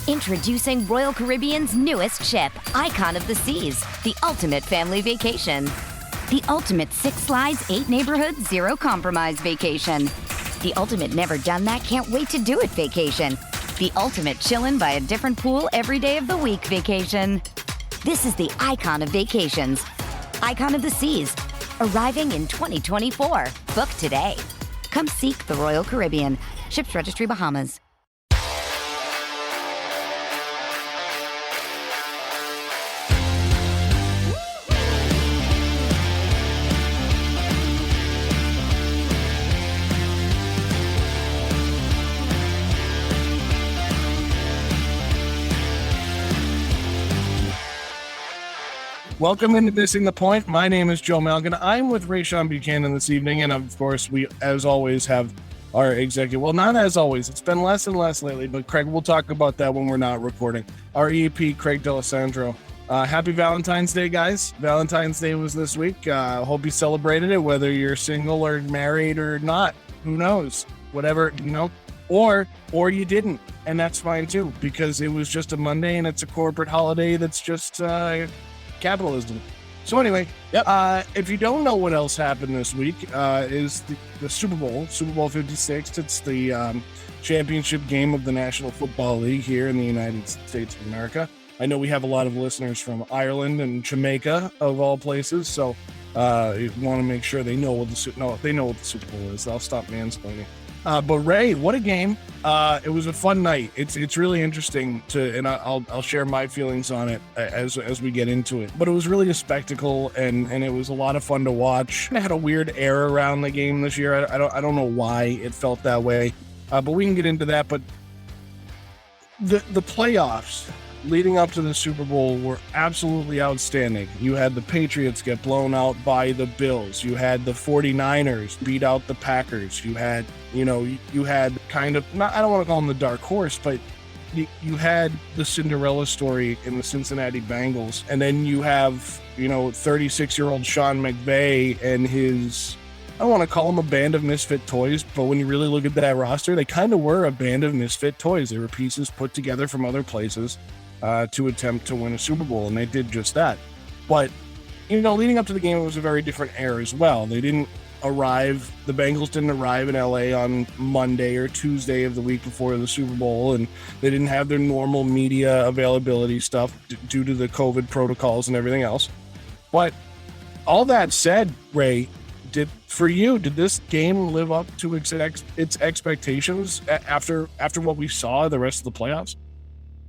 Introducing Royal Caribbean's newest ship, Icon of the Seas, the ultimate family vacation. The ultimate 6 slides, 8 neighborhoods, 0 compromise vacation. The ultimate never done that, can't wait to do it vacation. The ultimate chillin' by a different pool every day of the week vacation. This is the Icon of vacations. Icon of the Seas, arriving in 2024. Book today. Come seek the Royal Caribbean. Ships Registry, Bahamas. Welcome into Missing the Point. My name is Joe Malkin. I'm with Rayshawn Buchanan this evening, and of course, we, as always, have our executive. Well, not as always. It's been less and less lately, but Craig, we'll talk about that when we're not recording. Our EP, Craig D'Alessandro. Happy Valentine's Day, guys. Valentine's Day was this week. Hope you celebrated it, whether you're single or married or not. Who knows? Whatever, or you didn't, and that's fine too, because it was just a Monday and it's a corporate holiday that's just capitalism. So anyway, if you don't know what else happened this week, is the Super Bowl 56. It's the championship game of the National Football League here in the United States of America. I know we have a lot of listeners from Ireland and Jamaica, of all places, so you want to make sure they know what the Super Bowl is. I'll stop mansplaining. But Ray, what a game. It was a fun night. It's really interesting and I'll share my feelings on it as we get into it. But it was really a spectacle and it was a lot of fun to watch. It had a weird air around the game this year. I don't know why it felt that way. But we can get into that. But the playoffs leading up to the Super Bowl were absolutely outstanding. You had the Patriots get blown out by the Bills. You had the 49ers beat out the Packers. You had, you had kind of, I don't want to call them the dark horse, but you had the Cinderella story in the Cincinnati Bengals. And then you have, 36-year-old Sean McVay and his, I don't want to call them a band of misfit toys, but when you really look at that roster, they kind of were a band of misfit toys. They were pieces put together from other places to attempt to win a Super Bowl, and they did just that. But, leading up to the game, it was a very different era as well. The Bengals didn't arrive in LA on Monday or Tuesday of the week before the Super Bowl, and they didn't have their normal media availability stuff due to the COVID protocols and everything else. But all that said, Ray, did this game live up to its expectations after what we saw the rest of the playoffs?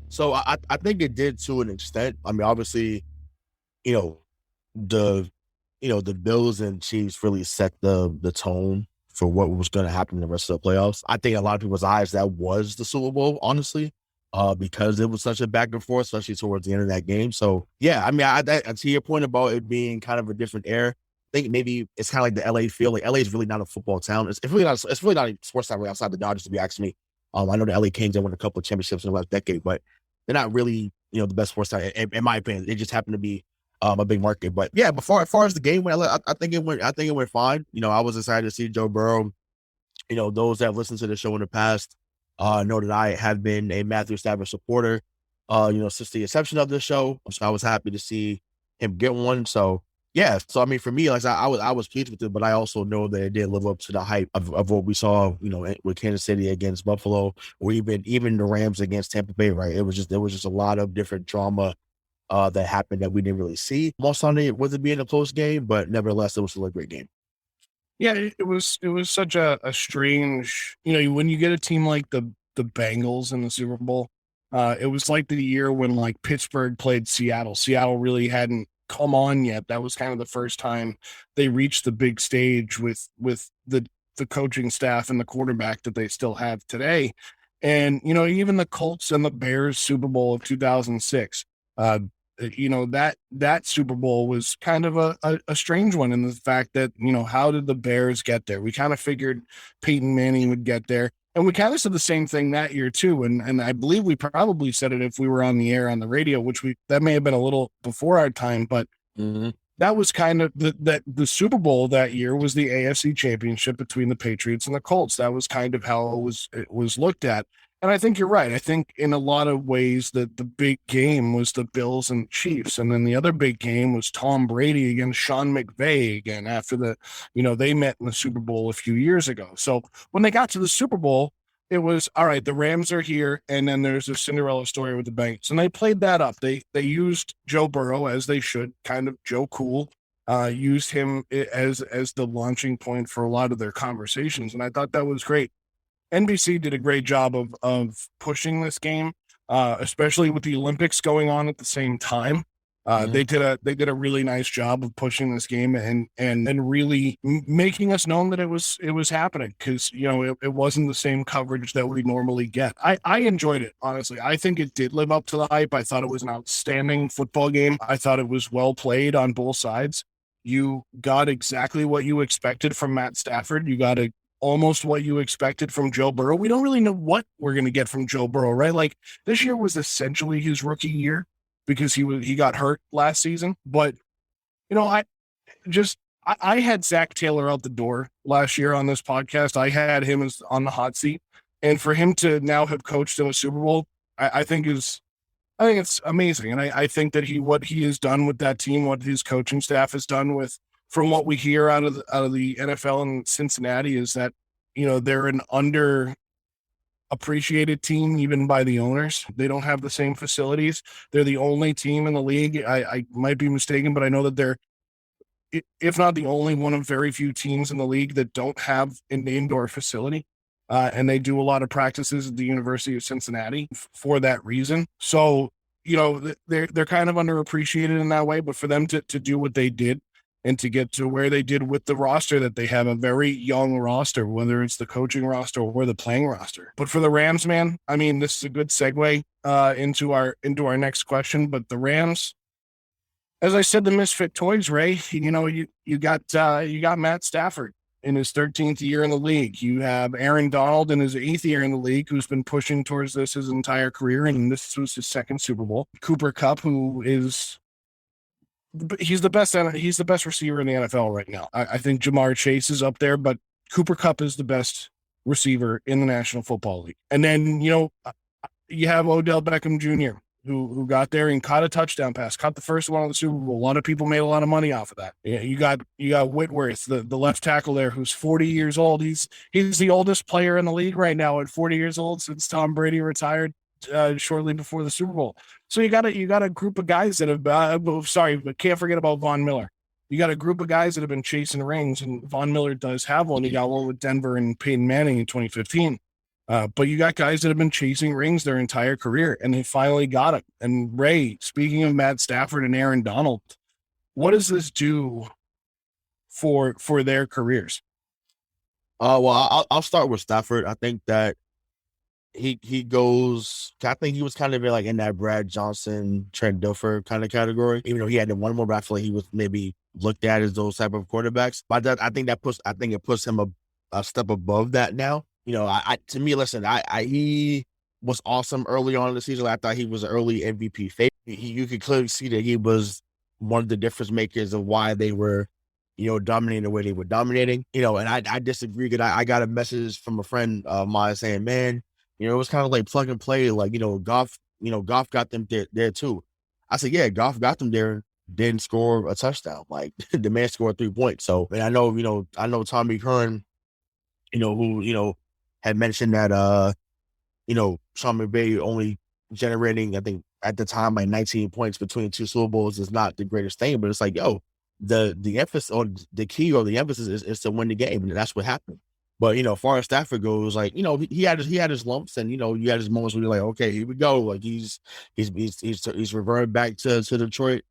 So I think it did to an extent. I mean, obviously, the Bills and Chiefs really set the tone for what was going to happen in the rest of the playoffs. I think a lot of people's eyes, that was the Super Bowl, honestly, because it was such a back and forth, especially towards the end of that game. So yeah, I mean, I to your point about it being kind of a different era, I think maybe it's kind of like the LA feel. Like LA is really not a football town. It's really not a sports town really outside the Dodgers, to be asking me. I know the LA Kings have won a couple of championships in the last decade, but they're not really, the best sports town, in my opinion. They just happen to be a big market. But yeah, as far as the game went, I think it went fine. I was excited to see Joe Burrow. Those that have listened to the show in the past know that I have been a Matthew Stafford supporter, since the inception of the show. So I was happy to see him get one. So yeah, so I mean, for me, like I was pleased with it, but I also know that it did live up to the hype of what we saw, with Kansas City against Buffalo, or even the Rams against Tampa Bay. Right? There was just a lot of different drama that happened that we didn't really see. On Sunday, it wasn't being a close game, but nevertheless, it was still a great game. Yeah, it was such a strange, when you get a team like the Bengals in the Super Bowl, it was like the year when like Pittsburgh played Seattle. Seattle really hadn't come on yet. That was kind of the first time they reached the big stage with the coaching staff and the quarterback that they still have today. And, even the Colts and the Bears Super Bowl of 2006, that Super Bowl was kind of a strange one in the fact that, how did the Bears get there? We kind of figured Peyton Manning would get there. And we kind of said the same thing that year too. And I believe we probably said it if we were on the air on the radio, that may have been a little before our time, but that was kind of the Super Bowl that year was the AFC Championship between the Patriots and the Colts. That was kind of how it was looked at. And I think you're right. I think in a lot of ways that the big game was the Bills and Chiefs, and then the other big game was Tom Brady against Sean McVay again after they met in the Super Bowl a few years ago. So when they got to the Super Bowl, it was all right. The Rams are here, and then there's a Cinderella story with the Bengals, and they played that up. They used Joe Burrow as they should, kind of Joe Cool, used him as the launching point for a lot of their conversations, and I thought that was great. NBC did a great job of pushing this game, especially with the Olympics going on at the same time. They did a really nice job of pushing this game and really making us know that it was happening, because it wasn't the same coverage that we normally get. I enjoyed it, honestly. I think it did live up to the hype. I thought it was an outstanding football game. I thought it was well played on both sides. You got exactly what you expected from Matt Stafford. You got almost what you expected from Joe Burrow. We don't really know what we're going to get from Joe Burrow, right? Like, this year was essentially his rookie year, because he got hurt last season. But I had Zach Taylor out the door last year on this podcast. I had him as on the hot seat, and for him to now have coached in a Super Bowl, I think it's amazing. And I think that what he has done with that team, what his coaching staff has done from what we hear out of the NFL in Cincinnati, is that they're an underappreciated team even by the owners. They don't have the same facilities. They're the only team in the league. I might be mistaken, but I know that they're, if not the only, one of very few teams in the league that don't have an indoor facility. And they do a lot of practices at the University of Cincinnati for that reason. So, they're kind of underappreciated in that way, but for them to do what they did and to get to where they did with the roster that they have, a very young roster, whether it's the coaching roster or the playing roster. But for the Rams, man, I mean, this is a good segue into our next question. But the Rams, as I said, the misfit toys, Ray, you got Matt Stafford in his 13th year in the league. You have Aaron Donald in his 8th year in the league, who's been pushing towards this his entire career, and this was his second Super Bowl. Cooper Kupp, who is he's the best receiver in the NFL right now. I think Jamar Chase is up there, but Cooper Kupp is the best receiver in the National Football League. And then, you have Odell Beckham Jr., who got there and caught a touchdown pass, caught the first one on the Super Bowl. A lot of people made a lot of money off of that. You got Whitworth, the left tackle there, who's 40 years old. He's the oldest player in the league right now at 40 years old, since Tom Brady retired shortly before the Super Bowl. So you got a group of guys that have but can't forget about Von Miller. You got a group of guys that have been chasing rings, and Von Miller does have one. He got one with Denver and Peyton Manning in 2015. But you got guys that have been chasing rings their entire career, and they finally got it. And Ray, speaking of Matt Stafford and Aaron Donald, what does this do for their careers? Well, I'll start with Stafford. I think that he goes. I think he was kind of in that Brad Johnson, Trent Dilfer kind of category. Even though he had one more, but I feel like he was maybe looked at as those type of quarterbacks. But I think it puts him a step above that now. To me, listen, he was awesome early on in the season. I thought he was an early MVP favorite. You could clearly see that he was one of the difference makers of why they were, dominating the way they were dominating. And I disagree, because I got a message from a friend of mine saying, man, it was kind of like plug and play. Like, Goff got them there too. I said, yeah, Goff got them there, didn't score a touchdown. Like, the man scored 3 points. So, and I know Tommy Kern, who, had mentioned that, Sean McVay only generating, I think at the time, like 19 points between 2 Super Bowls is not the greatest thing, but it's like, the emphasis or the key or the emphasis is to win the game. And that's what happened. But, as far as Stafford goes, like, he had his lumps, and, you had his moments where you're like, okay, here we go. Like, he's reverted back to Detroit,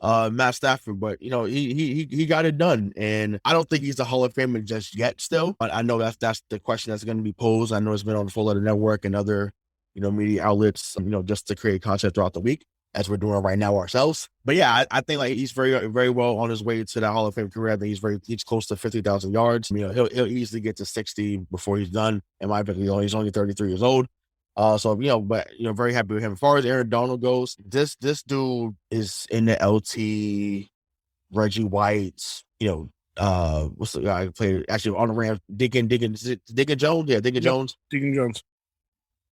Matt Stafford, but he got it done, and I don't think he's a Hall of Famer just yet still, but I know that's the question that's going to be posed. I know it's been on the Full Letter Network and other media outlets, just to create content throughout the week, as we're doing right now ourselves. But yeah, I think like he's very, very well on his way to that Hall of Fame career. I think he's close to 50,000 yards. He'll easily get to 60 before he's done. In my opinion, he's only 33 years old. So very happy with him. As far as Aaron Donald goes, this dude is in the LT Reggie White, what's the guy who played actually on the Rams? Deacon Jones, yeah, Deacon Jones. Deacon Jones.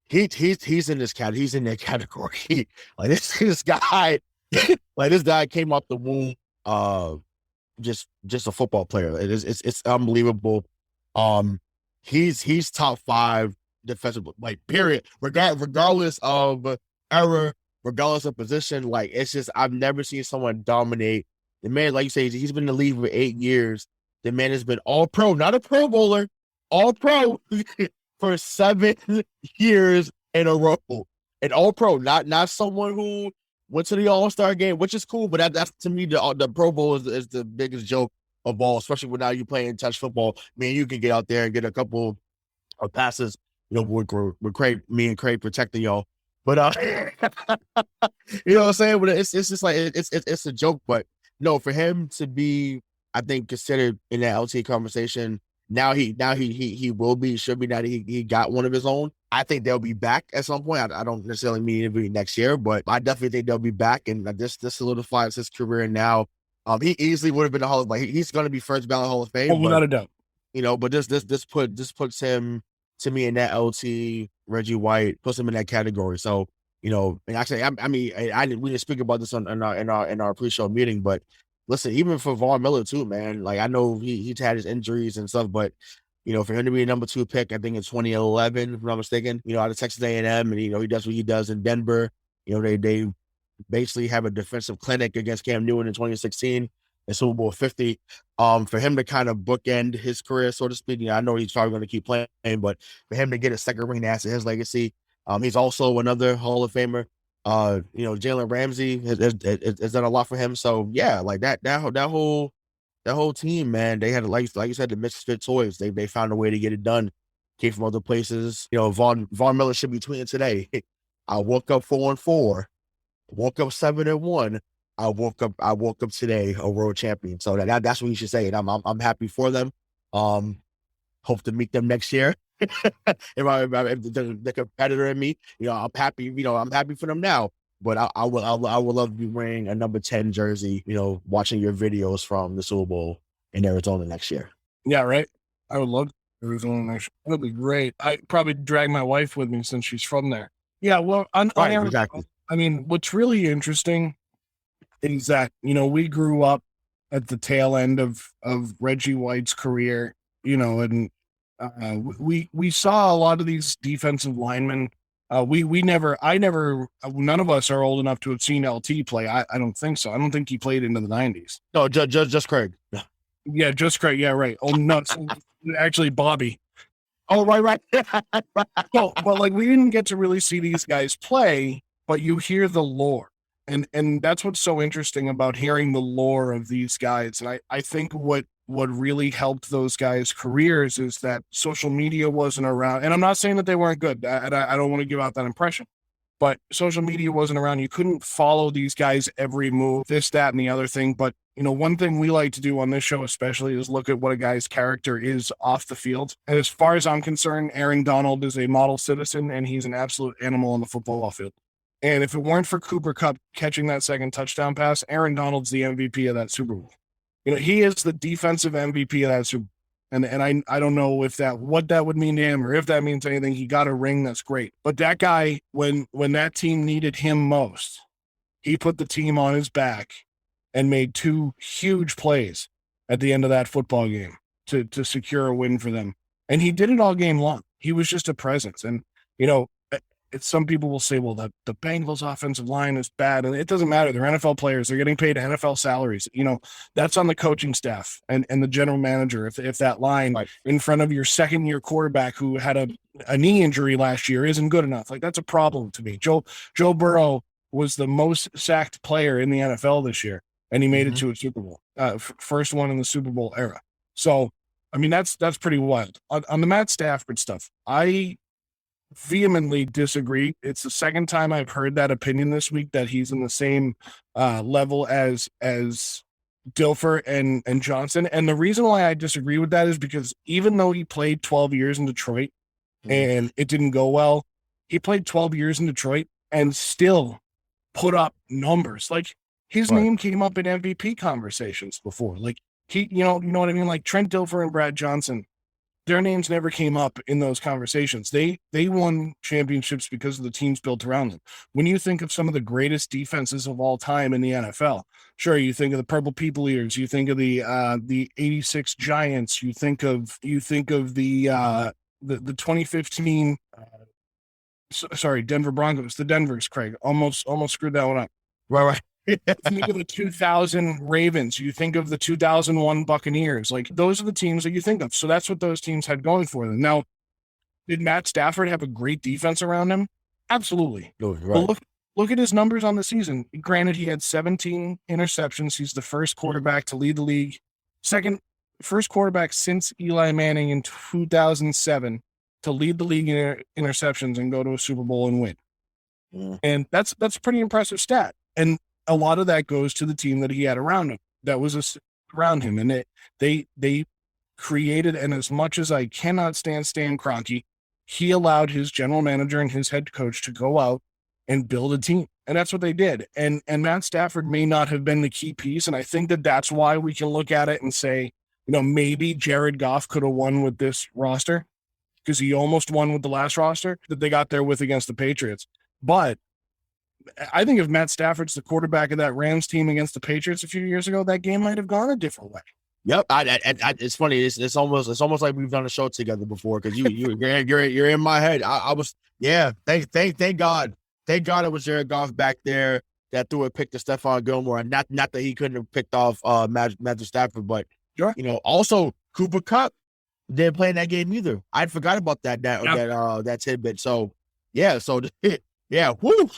He's in this cat. He's in that category. Like this guy, like this guy came off the womb, just a football player. It's unbelievable. He's top 5 defensive, like period. Regardless of era, regardless of position, like it's just I've never seen someone dominate. The man, like you say, he's been in the league for 8 years. The man has been all pro, not a Pro Bowler, all pro for 7 years in a row. And all pro, not someone who went to the All-Star game, which is cool, but that's to me the Pro Bowl is the biggest joke of all, especially when now you're playing touch football. Man, you can get out there and get a couple of passes, with Craig, me and Craig protecting y'all. But you know what I'm saying? But it's just like it's a joke. But no, for him to be, I think, considered in that LT conversation, now he will be, should be, now that he got one of his own. I think they'll be back at some point. I don't necessarily mean it'll be next year, but I definitely think they'll be back, and this solidifies his career now. He easily would have been a Hall of Fame. He's going to be first ballot Hall of Fame. Oh, without a doubt. But this puts him, to me, in that LT Reggie White, puts him in that category. So, and actually, we didn't speak about this in our pre-show meeting, but listen, even for Von Miller too, man. Like I know he's had his injuries and stuff, but for him to be a number 2 pick, I think in 2011, if I'm not mistaken, out of Texas A&M, and he does what he does in Denver. They basically have a defensive clinic against Cam Newton in 2016 in Super Bowl 50. For him to kind of bookend his career, so to speak, I know he's probably going to keep playing, but for him to get a second ring to add to his legacy, he's also another Hall of Famer. Jalen Ramsey has done a lot for him. So yeah, like that whole team, man, they had, like you said, the misfit toys. They found a way to get it done. Came from other places. Von Miller should be tweeting today. I woke up 4-4, woke up 7-1. I woke up today a world champion. So that's what you should say. And I'm happy for them. Hope to meet them next year. if the competitor in me, I'm happy. I'm happy for them now. But I would love to be wearing a number 10 jersey. Watching your videos from the Super Bowl in Arizona next year. Yeah, right. I would love Arizona next year. That'd be great. I'd probably drag my wife with me since she's from there. Yeah, well, on Arizona, exactly. I mean, what's really interesting is that we grew up at the tail end of Reggie White's career. And we saw a lot of these defensive linemen. None of us are old enough to have seen LT play. I don't think so. I don't think he played into the 90s. No, just Craig. Yeah, just Craig. Yeah, right. Oh, no, actually, Bobby. Oh, right. Well, like we didn't get to really see these guys play, but you hear the lore. And that's what's so interesting about hearing the lore of these guys. And I think what really helped those guys' careers is that social media wasn't around. And I'm not saying that they weren't good. I don't want to give out that impression. But social media wasn't around. You couldn't follow these guys' every move, this, that, and the other thing. But, one thing we like to do on this show especially is look at what a guy's character is off the field. And as far as I'm concerned, Aaron Donald is a model citizen, and he's an absolute animal on the football field. And if it weren't for Cooper Kupp catching that second touchdown pass, Aaron Donald's the MVP of that Super Bowl. He is the defensive MVP of that Super Bowl. And I don't know what that would mean to him, or if that means anything. He got a ring, that's great. But that guy, when that team needed him most, he put the team on his back and made 2 huge plays at the end of that football game to secure a win for them. And he did it all game long. He was just a presence. And, some people will say, well, the Bengals offensive line is bad. And it doesn't matter. They're NFL players. They're getting paid NFL salaries. That's on the coaching staff and the general manager. If that line in front of your second-year quarterback who had a knee injury last year isn't good enough, like that's a problem to me. Joe Burrow was the most sacked player in the NFL this year, and he made it to a Super Bowl, first one in the Super Bowl era. So, I mean, that's pretty wild. On the Matt Stafford stuff, I vehemently disagree. It's the second time I've heard that opinion this week, that he's in the same level as Dilfer and Johnson. And the reason why I disagree with that is because even though he played 12 years in Detroit and it didn't go well, he played 12 years in Detroit and still put up numbers. Like his name came up in MVP conversations before. Like you know what I mean? Like Trent Dilfer and Brad Johnson, their names never came up in those conversations. They won championships because of the teams built around them. When you think of some of the greatest defenses of all time in the NFL, sure, you think of the Purple People Eaters, you think of the '86 Giants, you think of the 2015 Denver Broncos, the Denvers, Craig. Almost screwed that one up. Right. You think of the 2000 Ravens, you think of the 2001 Buccaneers. Like, those are the teams that you think of. So that's what those teams had going for them. Now, did Matt Stafford have a great defense around him? Absolutely. Right. But look at his numbers on the season. Granted, he had 17 interceptions. He's the first quarterback to lead the league. First quarterback since Eli Manning in 2007 to lead the league in interceptions and go to a Super Bowl and win. And that's a pretty impressive stat. And a lot of that goes to the team that he had around him. That was around him. And they created, and as much as I cannot stand Stan Kroenke, he allowed his general manager and his head coach to go out and build a team. And that's what they did. And Matt Stafford may not have been the key piece. And I think that's why we can look at it and say, maybe Jared Goff could have won with this roster, because he almost won with the last roster that they got there with against the Patriots. But I think if Matt Stafford's the quarterback of that Rams team against the Patriots a few years ago, that game might have gone a different way. Yep. It's funny. It's almost like we've done a show together before, because you're in my head. I was, yeah. Thank God it was Jared Goff back there that threw a pick to Stephon Gilmore, and not that he couldn't have picked off Matthew Stafford, but sure. Also Cooper Kupp didn't play in that game either. I forgot about that tidbit. So yeah. Woo.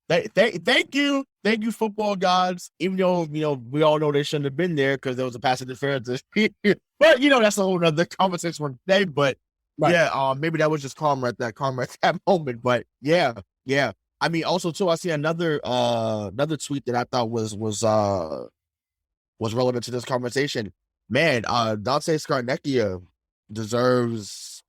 Thank you, football gods. Even though we all know they shouldn't have been there because there was a pass interference. But that's a whole other conversation for today. But right. Yeah, maybe that was just karma at that moment. But yeah. I mean, also too, I see another tweet that I thought was relevant to this conversation. Man, Dante Scarnecchia deserves.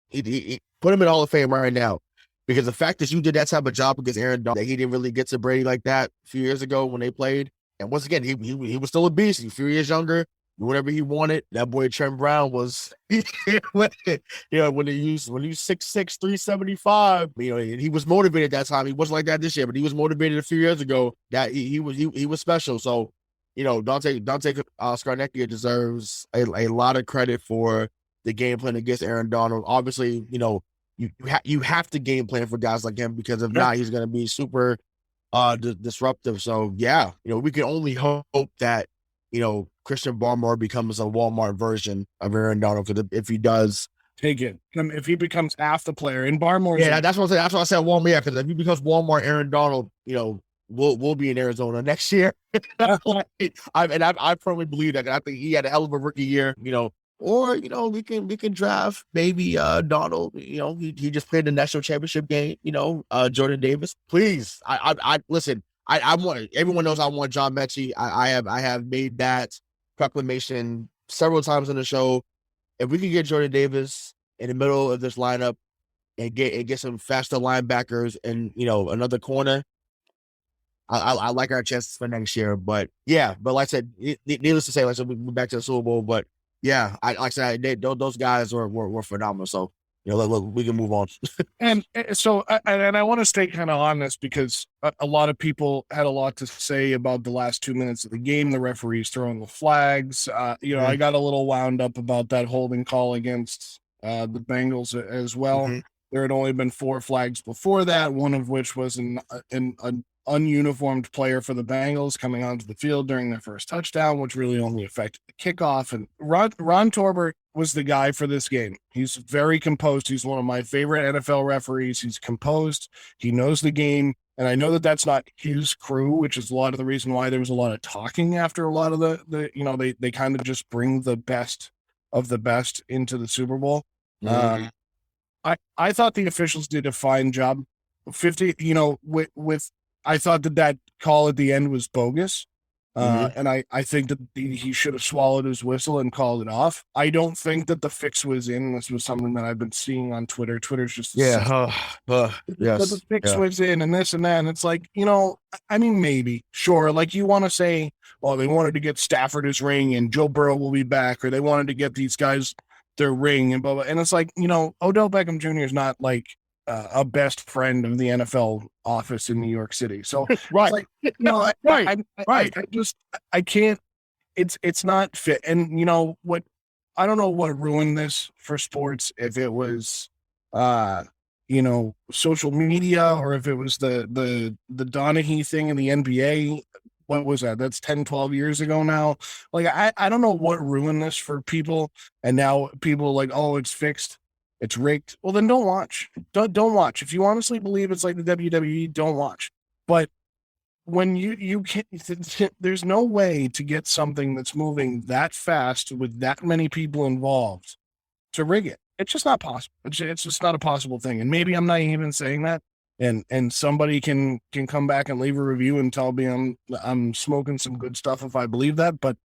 He put him in Hall of Fame right now. Because the fact that you did that type of job against Aaron Donald, that he didn't really get to Brady like that a few years ago when they played. And once again, he was still a beast. He's a few years younger, whatever he wanted. That boy Trent Brown was, when he was 6'6", 375. He was motivated that time. He wasn't like that this year, but he was motivated a few years ago. That he was special. So, Dante Scarnecchia deserves a lot of credit for the game plan against Aaron Donald. Obviously, you have to game plan for guys like him, because if not, he's going to be super disruptive. So yeah, we can only hope that Christian Barmore becomes a Walmart version of Aaron Donald. Because if he does, take it. If he becomes half the player, and Barmore, that's what I said. That's what I said. Walmart, yeah, because if he becomes Walmart Aaron Donald, we'll be in Arizona next year. I firmly believe that. I think he had a hell of a rookie year. Or, we can draft maybe Donald. He just played the national championship game, Jordan Davis. Please. I listen, I want, everyone knows I want John Mechie. I have made that proclamation several times on the show. If we can get Jordan Davis in the middle of this lineup and get some faster linebackers and another corner, I like our chances for next year. But yeah, like I said, needless to say, we're back to the Super Bowl, but yeah, like I said, those guys were phenomenal. So, we can move on. and so, I want to stay kind of on this, because a lot of people had a lot to say about the last 2 minutes of the game, the referees throwing the flags. I got a little wound up about that holding call against the Bengals as well. Mm-hmm. There had only been 4 flags before that, one of which was an ununiformed player for the Bengals coming onto the field during their first touchdown, which really only affected the kickoff. And Ron Torbert was the guy for this game. He's very composed. He's one of my favorite NFL referees. He's composed. He knows the game. And I know that that's not his crew, which is a lot of the reason why there was a lot of talking after a lot of they kind of just bring the best of the best into the Super Bowl. Mm-hmm. I thought the officials did a fine job. 50, with I thought that call at the end was bogus. And I think that he should have swallowed his whistle and called it off. I don't think that the fix was in. This was something that I've been seeing on Twitter. Twitter's just yes, but the fix was in and this and that. And it's like, I mean, maybe, sure. Like you want to say, oh, they wanted to get Stafford his ring and Joe Burrow will be back, or they wanted to get these guys their ring and blah, blah. And it's like, Odell Beckham Jr. is not like a best friend of the NFL office in New York City. So right. I can't, it's not fit. And what, I don't know what ruined this for sports, if it was, social media, or if it was the Donaghy thing in the NBA. What was that? That's 10, 12 years ago now. Like, I don't know what ruined this for people. And now people are like, oh, it's fixed. It's rigged. Well, then don't watch. Don't watch. If you honestly believe it's like the WWE, don't watch. But when you can't, there's no way to get something that's moving that fast with that many people involved to rig it. It's just not possible. It's just not a possible thing. And maybe I'm naive in saying that. And somebody can come back and leave a review and tell me I'm smoking some good stuff if I believe that. But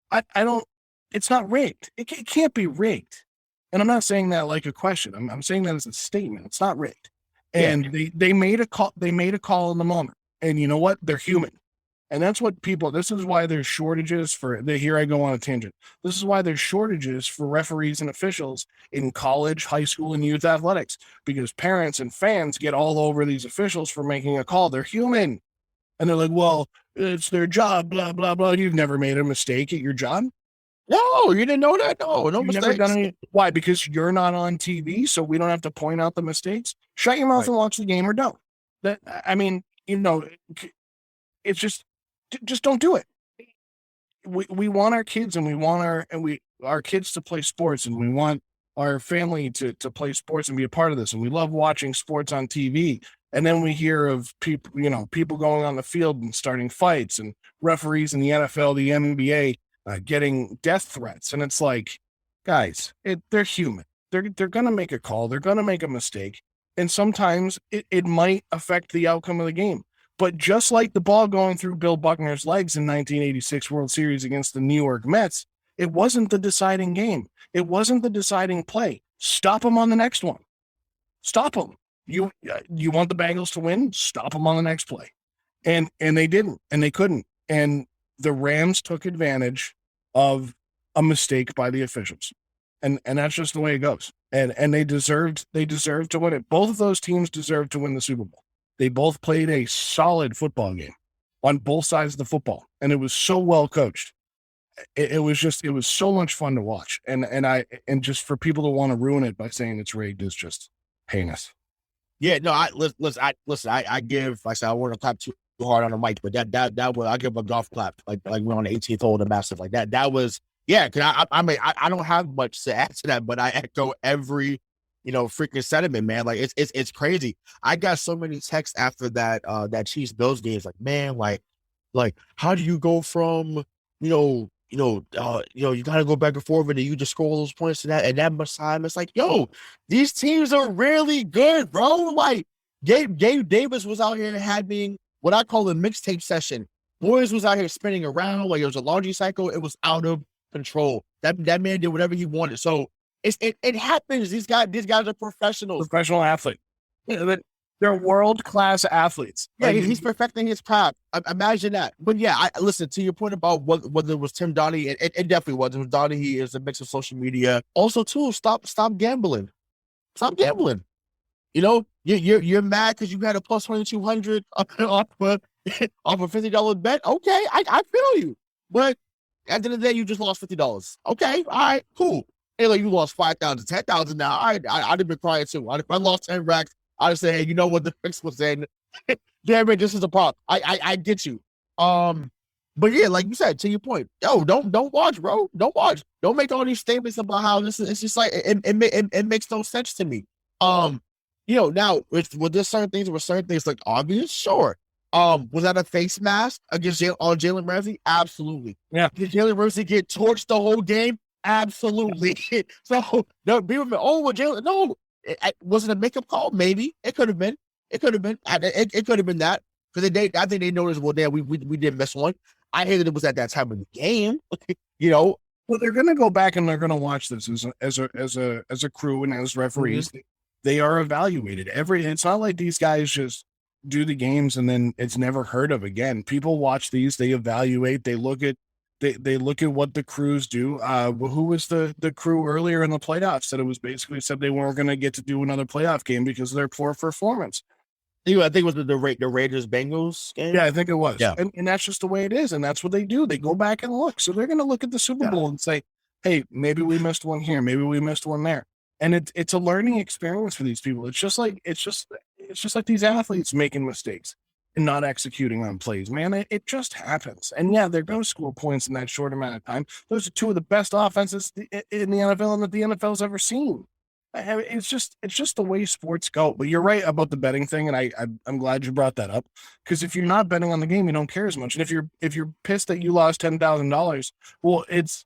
I don't. It's not rigged. It can't be rigged. And I'm not saying that like a question. I'm saying that as a statement. It's not rigged. And they made a call. They made a call in the moment. And you know what? They're human. And that's what this is why there's shortages here I go on a tangent. This is why there's shortages for referees and officials in college, high school, and youth athletics, because parents and fans get all over these officials for making a call. They're human. And they're like, well, it's their job, blah, blah, blah. You've never made a mistake at your job? No, you didn't know that? No mistakes. Why? Because you're not on TV, so we don't have to point out the mistakes? Shut your mouth and watch the game, or don't. It's just don't do it. We want our kids, and we want our kids to play sports, and we want our family to play sports and be a part of this. And we love watching sports on TV. And then we hear of people going on the field and starting fights, and referees in the NFL, the NBA, getting death threats. And it's like, guys, they're human. They're going to make a call. They're going to make a mistake. And sometimes it might affect the outcome of the game. But just like the ball going through Bill Buckner's legs in 1986 World Series against the New York Mets, it wasn't the deciding game. It wasn't the deciding play. Stop them on the next one. Stop them. You want the Bengals to win? Stop them on the next play. And they didn't, and they couldn't. And the Rams took advantage of a mistake by the officials. And that's just the way it goes. And they deserved to win it. Both of those teams deserved to win the Super Bowl. They both played a solid football game on both sides of the football. And it was so well coached. It was so much fun to watch. And just for people to want to ruin it by saying it's rigged is just heinous. Yeah, no, I give, like I said, I want to clap too hard on the mic, but that was, I give a golf clap, like we're on the 18th hole of the Masters, like that. That was, yeah, cause I don't have much to add to that, but I echo every, freaking sentiment, man. Like it's crazy. I got so many texts after that Chiefs Bills games, like, man, like how do you go from, you gotta go back and forth and then you just score all those points and that much time. It's like, yo, these teams are really good, bro. Like Gabe Davis was out here having what I call a mixtape session. Boys was out here spinning around like it was a laundry cycle. It was out of control. That man did whatever he wanted. So it happens. These guys are professionals. Professional athlete. They're world-class athletes. Yeah, he's perfecting his craft. Imagine that. But yeah, I listen to your point about whether it was Tim Donaghy. It definitely was. It was Donaghy. Is a mix of social media. Also, too, stop gambling. Stop gambling. You're mad because you had a plus 2,200 off a $50 bet. Okay, I feel you. But at the end of the day, you just lost $50. Okay, all right, cool. Hey, like you lost 5,000, 10,000 now. I'd have been crying too. If I lost 10 racks, I'd say, hey, you know what the fix was saying? Damn it, this is a problem. I get you. But yeah, like you said, to your point, yo, don't watch, bro. Don't watch. Don't make all these statements about how this is. It's just like it makes no sense to me. Now with this certain things like obvious, sure. Was that a face mask against Jalen Ramsey? Absolutely. Yeah. Did Jalen Ramsey get torched the whole game? Absolutely. So no, people been, Jalen, no. Was it a makeup call? Maybe it could have been. It could have been. It could have been that because I think they noticed. Well, damn, we did miss one. I hated it was at that time of the game. You know, Well, they're going to go back and they're going to watch this as a crew and as referees. Mm-hmm. They are evaluated. It's not like these guys just do the games and then it's never heard of again. People watch these, they evaluate, they look at what the crews do. Who was the crew earlier in the playoffs that it was basically said they weren't going to get to do another playoff game because of their poor performance? I think it was the Raiders Bengals game. Yeah, I think it was. Yeah. And that's just the way it is. And that's what they do. They go back and look. So they're going to look at the Super Bowl and say, hey, maybe we missed one here. Maybe we missed one there. And it's a learning experience for these people. It's just like these athletes making mistakes and not executing on plays, man. It just happens. And yeah, they're going to score points in that short amount of time. Those are two of the best offenses in the NFL and that the NFL's ever seen. It's just the way sports go. But you're right about the betting thing, and I'm glad you brought that up, because if you're not betting on the game, you don't care as much. And if you're pissed that you lost $10,000, well, it's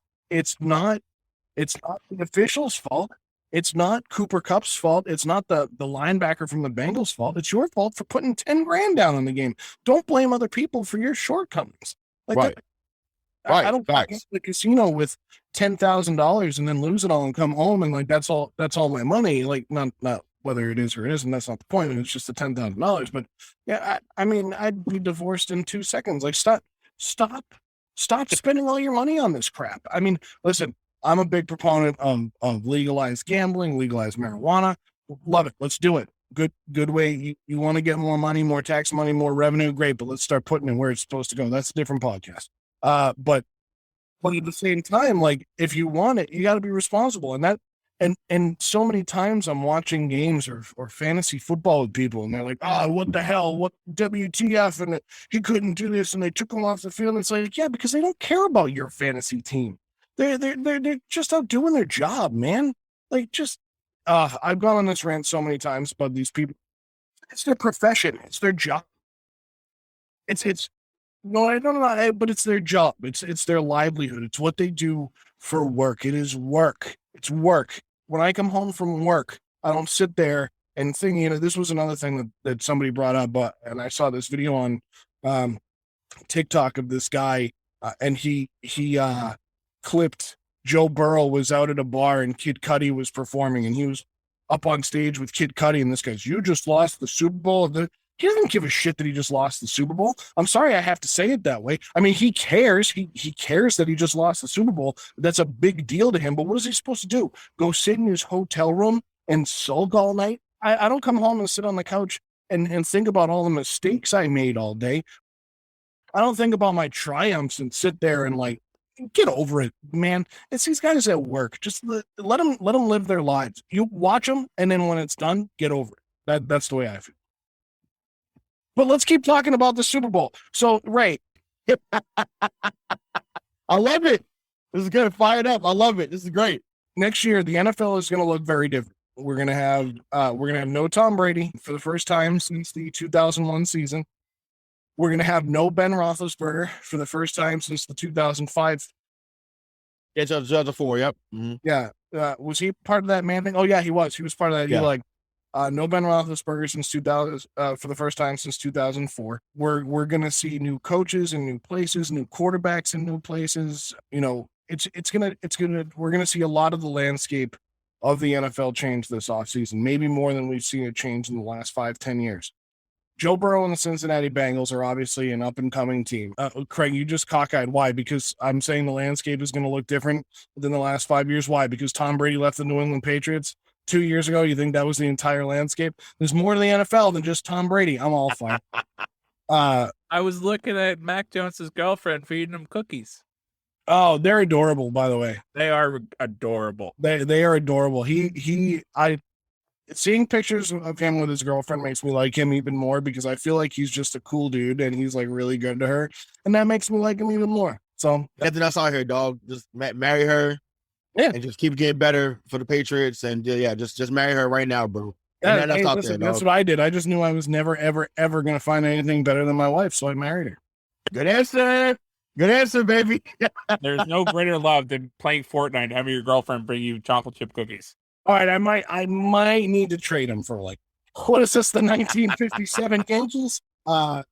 not the official's fault. It's not Cooper Kupp's fault. It's not the linebacker from the Bengals' fault. It's your fault for putting $10,000 down on the game. Don't blame other people for your shortcomings. Right. I don't go to the casino with $10,000 and then lose it all and come home and like that's all my money. Like not whether it is or it isn't. That's not the point. It's just the $10,000. But yeah, I mean, I'd be divorced in 2 seconds. Like stop spending all your money on this crap. I mean, listen, I'm a big proponent of legalized gambling, legalized marijuana. Love it. Let's do it. Good way. You want to get more money, more tax money, more revenue. Great. But let's start putting it where it's supposed to go. That's a different podcast. But at the same time, like if you want it, you got to be responsible. And so many times I'm watching games or fantasy football with people and they're like, what the hell, what WTF? And he couldn't do this. And they took him off the field. And it's like, yeah, because they don't care about your fantasy team. They're just out doing their job, man. Like I've gone on this rant so many times about these people. It's their profession. It's their job. No, I don't know, but it's their job. It's their livelihood. It's what they do for work. It is work. It's work. When I come home from work, I don't sit there and think, this was another thing that somebody brought up, and I saw this video on TikTok of this guy, and he clipped Joe Burrow was out at a bar and Kid Cudi was performing, and he was up on stage with Kid Cudi, and this guy's, you just lost the Super Bowl. He doesn't give a shit that he just lost the Super Bowl. I'm sorry I have to say it that way. I mean, he cares. He cares that he just lost the Super Bowl. That's a big deal to him. But what is he supposed to do? Go sit in his hotel room and sulk all night? I don't come home and sit on the couch and think about all the mistakes I made all day. I don't think about my triumphs and sit there and like, get over it, man. It's these guys at work. Just let them live their lives. You watch them, and then when it's done, get over it. That's the way I feel. But let's keep talking about the Super Bowl. So, right. I love it. This is good. Fired up. I love it. This is great. Next year, the NFL is going to look very different. We're going to have no Tom Brady for the first time since the 2001 season. We're going to have no Ben Roethlisberger for the first time since the 2005. Yeah, 2004. Yep. Mm-hmm. Yeah. Was he part of that man thing? Oh yeah, he was. He was part of that. Yeah. No Ben Roethlisberger since 2000 for the first time since 2004. We're going to see new coaches in new places, new quarterbacks in new places. We're going to see a lot of the landscape of the NFL change this offseason, maybe more than we've seen it change in the last 5-10 years. Joe Burrow and the Cincinnati Bengals are obviously an up-and-coming team. Craig, you just cockeyed. Why? Because I'm saying the landscape is going to look different than the last 5 years. Why? Because Tom Brady left the New England Patriots 2 years ago. You think that was the entire landscape? There's more to the NFL than just Tom Brady. I'm all fine. I was looking at Mac Jones's girlfriend feeding him cookies. Oh, they're adorable, by the way. They are adorable. They are adorable. Seeing pictures of him with his girlfriend makes me like him even more, because I feel like he's just a cool dude and he's like really good to her, and that makes me like him even more. So that's all here, dog. Just marry her, and just keep getting better for the Patriots, and just marry her right now, bro. That's what I did. I just knew I was never, ever, ever gonna find anything better than my wife, so I married her. Good answer, baby. There's no greater love than playing Fortnite and having your girlfriend bring you chocolate chip cookies. All right, I might need to trade him for what is this, the 1957 Yankees?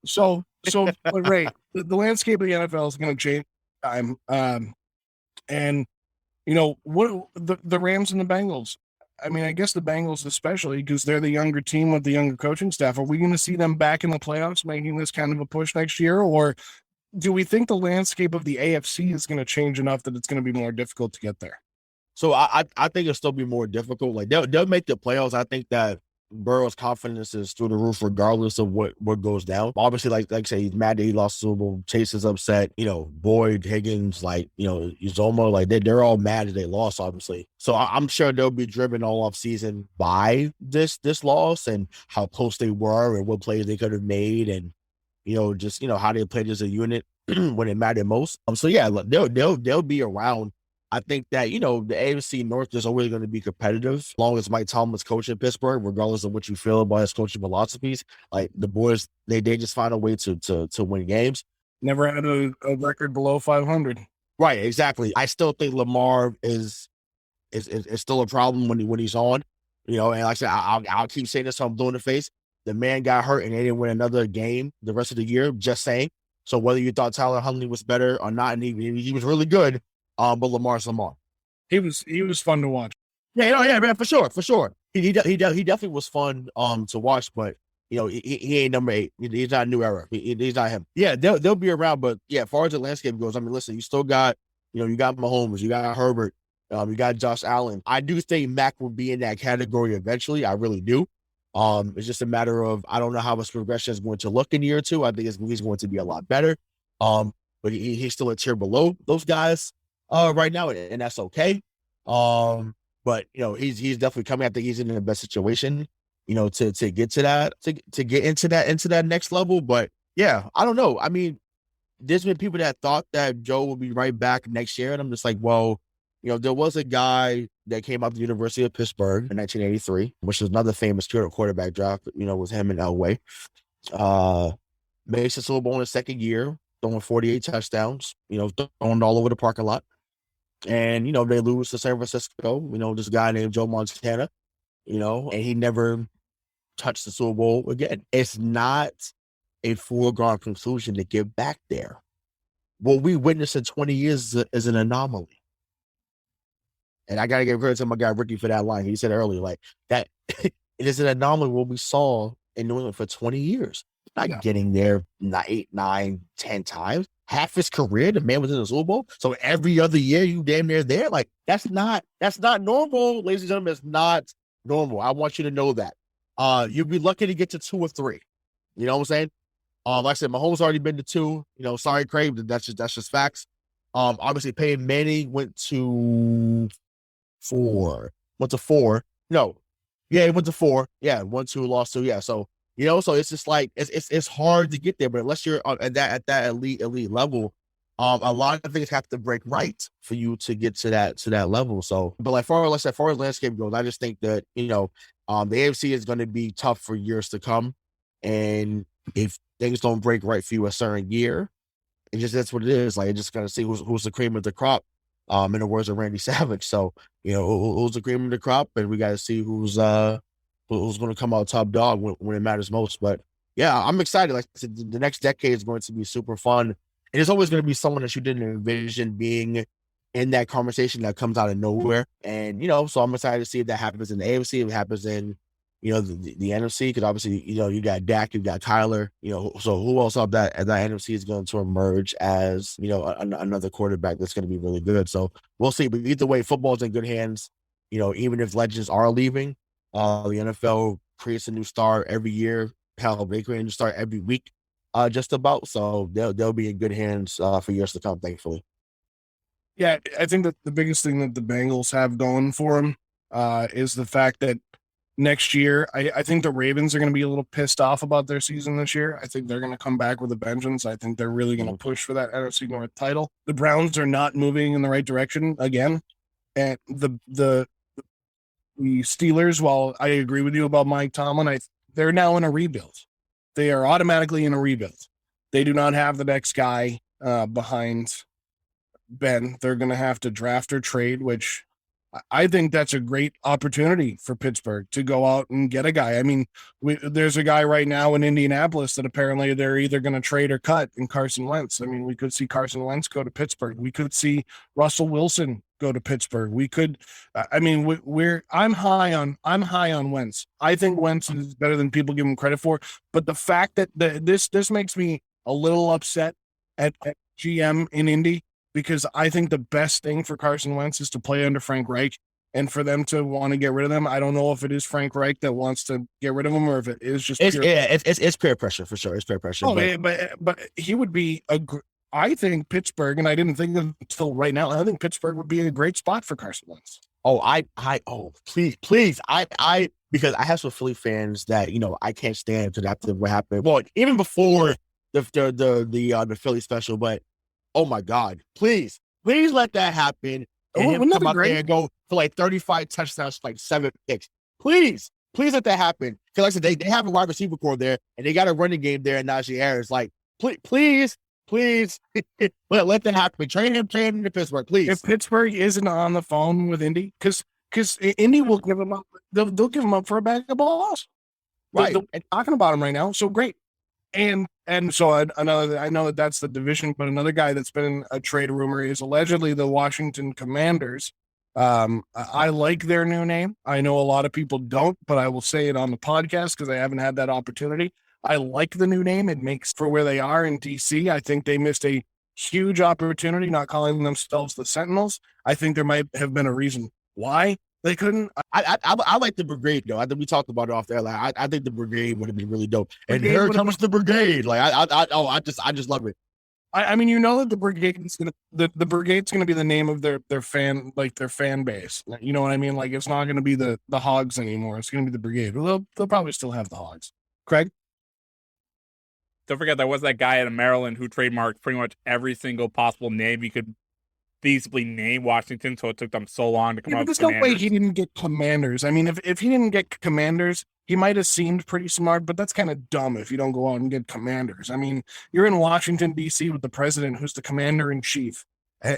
So So, but Ray, the landscape of the NFL is going to change time. And what the Rams and the Bengals. I mean, I guess the Bengals especially because they're the younger team with the younger coaching staff. Are we going to see them back in the playoffs, making this kind of a push next year, or do we think the landscape of the AFC is going to change enough that it's going to be more difficult to get there? So I think it'll still be more difficult. Like they'll make the playoffs. I think that Burrow's confidence is through the roof, regardless of what goes down. Obviously, like I say, he's mad that he lost the Super Bowl. Chase is upset. Boyd, Higgins, Uzoma, they're all mad that they lost. Obviously, so I'm sure they'll be driven all off season by this loss and how close they were and what plays they could have made and how they played as a unit when it mattered most. So yeah, they'll be around. I think that, the AFC North is always going to be competitive as long as Mike Tomlin's coaching Pittsburgh, regardless of what you feel about his coaching philosophies. Like the boys, they just find a way to win games. Never had a record below 500. Right, exactly. I still think Lamar is still a problem when he's on, and like I said, I'll keep saying this so I'm blue in the face. The man got hurt and they didn't win another game the rest of the year, just saying. So whether you thought Tyler Huntley was better or not, and he was really good, but Lamar's Lamar. He was fun to watch. Yeah, man, for sure. He definitely was fun to watch, but he ain't number 8. He's not a new era. He's not him. Yeah, they'll be around, but yeah, as far as the landscape goes, I mean, listen, you still got you got Mahomes, you got Herbert, you got Josh Allen. I do think Mac will be in that category eventually. I really do. It's just a matter of I don't know how his progression is going to look in year 2. I think he's going to be a lot better. But he's still a tier below those guys right now, and that's okay. But he's definitely coming. I think he's in the best situation, to get to that, to get into that next level. But yeah, I don't know. I mean, there's been people that thought that Joe will be right back next year, and I'm just like, well, there was a guy that came out of the University of Pittsburgh in 1983, which is another famous quarterback draft. Was him in Elway. Makes the Super Bowl in his second year, throwing 48 touchdowns. Throwing all over the parking lot. And, they lose to San Francisco, this guy named Joe Montana, and he never touched the Super Bowl again. It's not a foregone conclusion to get back there. What we witnessed in 20 years is an anomaly. And I got to give credit to my guy, Ricky, for that line. He said earlier, like, that it is an anomaly what we saw in New England for 20 years. Not getting there 8, 9, 10 times. Half his career, the man was in the Super Bowl. So every other year, you damn near there. Like, that's not normal, ladies and gentlemen. It's not normal. I want you to know that. You'd be lucky to get to 2 or 3. You know what I'm saying? Like I said, Mahomes already been to 2. Sorry, Craig, but that's just facts. Obviously, Peyton Manning went to 4. Went to 4. No. Yeah, he went to 4. Yeah, 1, 2, lost 2. Yeah, so so it's just like it's hard to get there, but unless you're at that elite level, a lot of things have to break right for you to get to that level. So, but as far as landscape goes, I just think that the AFC is going to be tough for years to come, and if things don't break right for you a certain year, that's what it is. Like, just got to see who's the cream of the crop. In the words of Randy Savage. So who's the cream of the crop, and we got to see who's going to come out top dog when it matters most. But yeah, I'm excited. Like I said, the next decade is going to be super fun. And it's always going to be someone that you didn't envision being in that conversation that comes out of nowhere. And, so I'm excited to see if that happens in the AFC, if it happens in, the NFC, because obviously, you got Dak, you got Kyler, so who else up that NFC is going to emerge as, another quarterback that's going to be really good. So we'll see. But either way, football's in good hands. Even if legends are leaving, the NFL creates a new star every year. Hell, they create a new star every week, just about. So they'll be in good hands for years to come, thankfully. Yeah, I think that the biggest thing that the Bengals have going for them is the fact that next year, I think the Ravens are going to be a little pissed off about their season this year. I think they're going to come back with a vengeance. I think they're really going to push for that NFC North title. The Browns are not moving in the right direction again. And the Steelers, while I agree with you about Mike Tomlin, they're now in a rebuild. They are automatically in a rebuild. They do not have the next guy behind Ben. They're going to have to draft or trade, which I think that's a great opportunity for Pittsburgh to go out and get a guy. I mean, there's a guy right now in Indianapolis that apparently they're either going to trade or cut in Carson Wentz. I mean, we could see Carson Wentz go to Pittsburgh. We could see Russell Wilson go to Pittsburgh. We could, I mean, I'm high on Wentz. I think Wentz is better than people give him credit for. But the fact that this makes me a little upset at GM in Indy, because I think the best thing for Carson Wentz is to play under Frank Reich, and for them to want to get rid of them. I don't know if it is Frank Reich that wants to get rid of him, or if it is just it's peer pressure for sure. It's peer pressure. Oh, but he would be I think Pittsburgh, and I didn't think of until right now, I think Pittsburgh would be a great spot for Carson Wentz. Please, because I have some Philly fans that, I can't stand to after what happened. Well, even before the Philly special, but oh my God, please let that happen. And him come out there and go for like 35 touchdowns, like 7 picks. Please let that happen. Because like I said, they have a wide receiver core there, and they got a running game there in Najee Harris. Like, please, let that happen. Train him to Pittsburgh, please. If Pittsburgh isn't on the phone with Indy, because Indy will give him up. They'll give him up for a bag of balls. Right. They're talking about him right now. So great. And so I know that's the division, but another guy that's been a trade rumor is allegedly the Washington Commanders. I like their new name. I know a lot of people don't, but I will say it on the podcast because I haven't had that opportunity. I like the new name. It makes for where they are in DC. I think they missed a huge opportunity not calling themselves the Sentinels. I think there might have been a reason why they couldn't. I like the Brigade though. I think we talked about it off there. Like I think the Brigade would have been really dope. And here comes the Brigade. Like I just love it. I mean, that the Brigade's the Brigade's gonna be the name of their fan base. You know what I mean? Like it's not gonna be the Hogs anymore. It's gonna be the Brigade. Well, they'll probably still have the Hogs. Craig? Don't forget there was that guy in Maryland who trademarked pretty much every single possible name you could feasibly name Washington, so it took them so long to come up with There's no way he didn't get Commanders. I mean, if he didn't get Commanders, he might have seemed pretty smart, but that's kind of dumb if you don't go out and get Commanders. I mean, you're in Washington, D.C. with the president who's the commander-in-chief.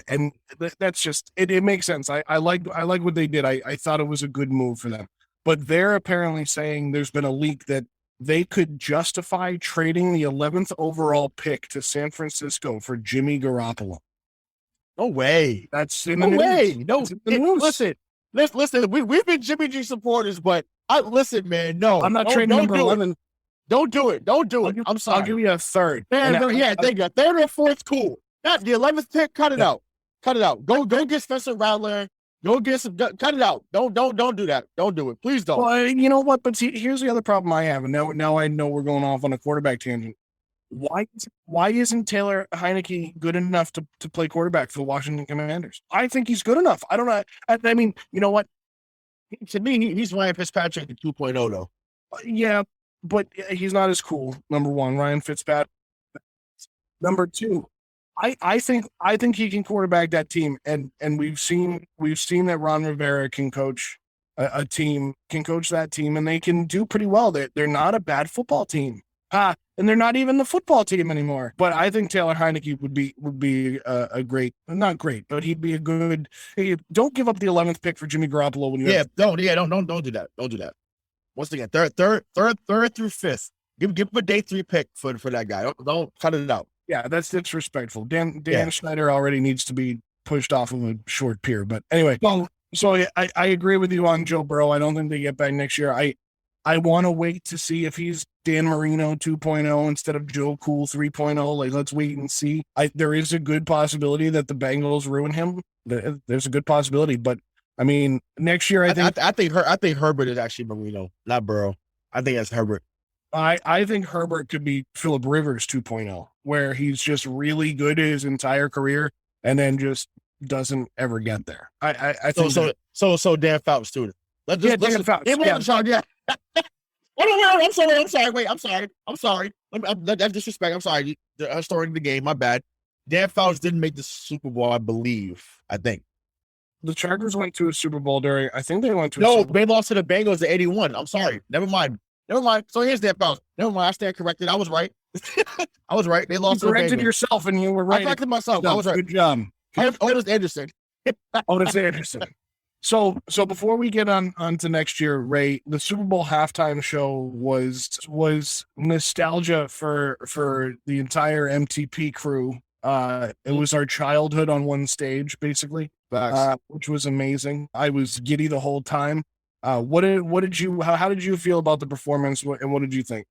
And that's just, it makes sense. I like what they did. I thought it was a good move for them. But they're apparently saying there's been a leak that they could justify trading the 11th overall pick to San Francisco for Jimmy Garoppolo. No way. That's in the news. Listen, we've been Jimmy G supporters, but listen, man, no. I'm not trading number 11. Don't do it. I'm sorry. I'll give you a third. They got third or fourth, cool. Not the 11th pick, cut it out. Go get Spencer Rattler. Go get some, cut it out. Don't do that. Don't do it. Please don't. Well, you know what? But see, here's the other problem I have. And now I know we're going off on a quarterback tangent. Why isn't Taylor Heineke good enough to play quarterback for the Washington Commanders? I think he's good enough. I don't know. I mean, you know what? To me, he's Ryan Fitzpatrick 2.0 though. Yeah, but he's not as cool. Number one, Ryan Fitzpatrick. Number two, I think he can quarterback that team, and we've seen that Ron Rivera can coach a team, can coach that team, and they can do pretty well. They're not a bad football team. And they're not even the football team anymore. But I think Taylor Heineke would be a great, not great, but he'd be a good. Hey, don't give up the 11th pick for Jimmy Garoppolo when you. Don't do that. Don't do that. Once again, third through fifth. Give him a day 3 pick for that guy. Don't cut it out. Yeah, that's disrespectful. Dan Schneider already needs to be pushed off of a short pier. But anyway, so I agree with you on Joe Burrow. I don't think they get back next year. I want to wait to see if he's Dan Marino 2.0 instead of Joe Cool 3.0. Like, let's wait and see. There is a good possibility that the Bengals ruin him. There's a good possibility, but I mean, next year I think Herbert is actually Marino, not Burrow. I think that's Herbert. I think Herbert could be Phillip Rivers 2.0, where he's just really good his entire career and then just doesn't ever get there. I think so Dan Fouts student. Dan Fouts. Yeah. I'm sorry. Wait, I'm sorry. That's disrespect. I'm sorry. I'm starting the game. My bad. Dan Fouts didn't make the Super Bowl, I believe. I think the Chargers went to a Super Bowl during. I think they went to. No, they lost to the Bengals at 81. I'm sorry. Never mind. So here's Dan Fouts. Never mind. I stand corrected. I was right. They lost. You corrected yourself, and you were right. I corrected myself. I was right. Good job. Otis Anderson. Otis Anderson. So before we get on to next year, Ray, the Super Bowl halftime show was nostalgia for the entire MTP crew. It was our childhood on one stage, basically, which was amazing. I was giddy the whole time. What did you how did you feel about the performance, and what did you think?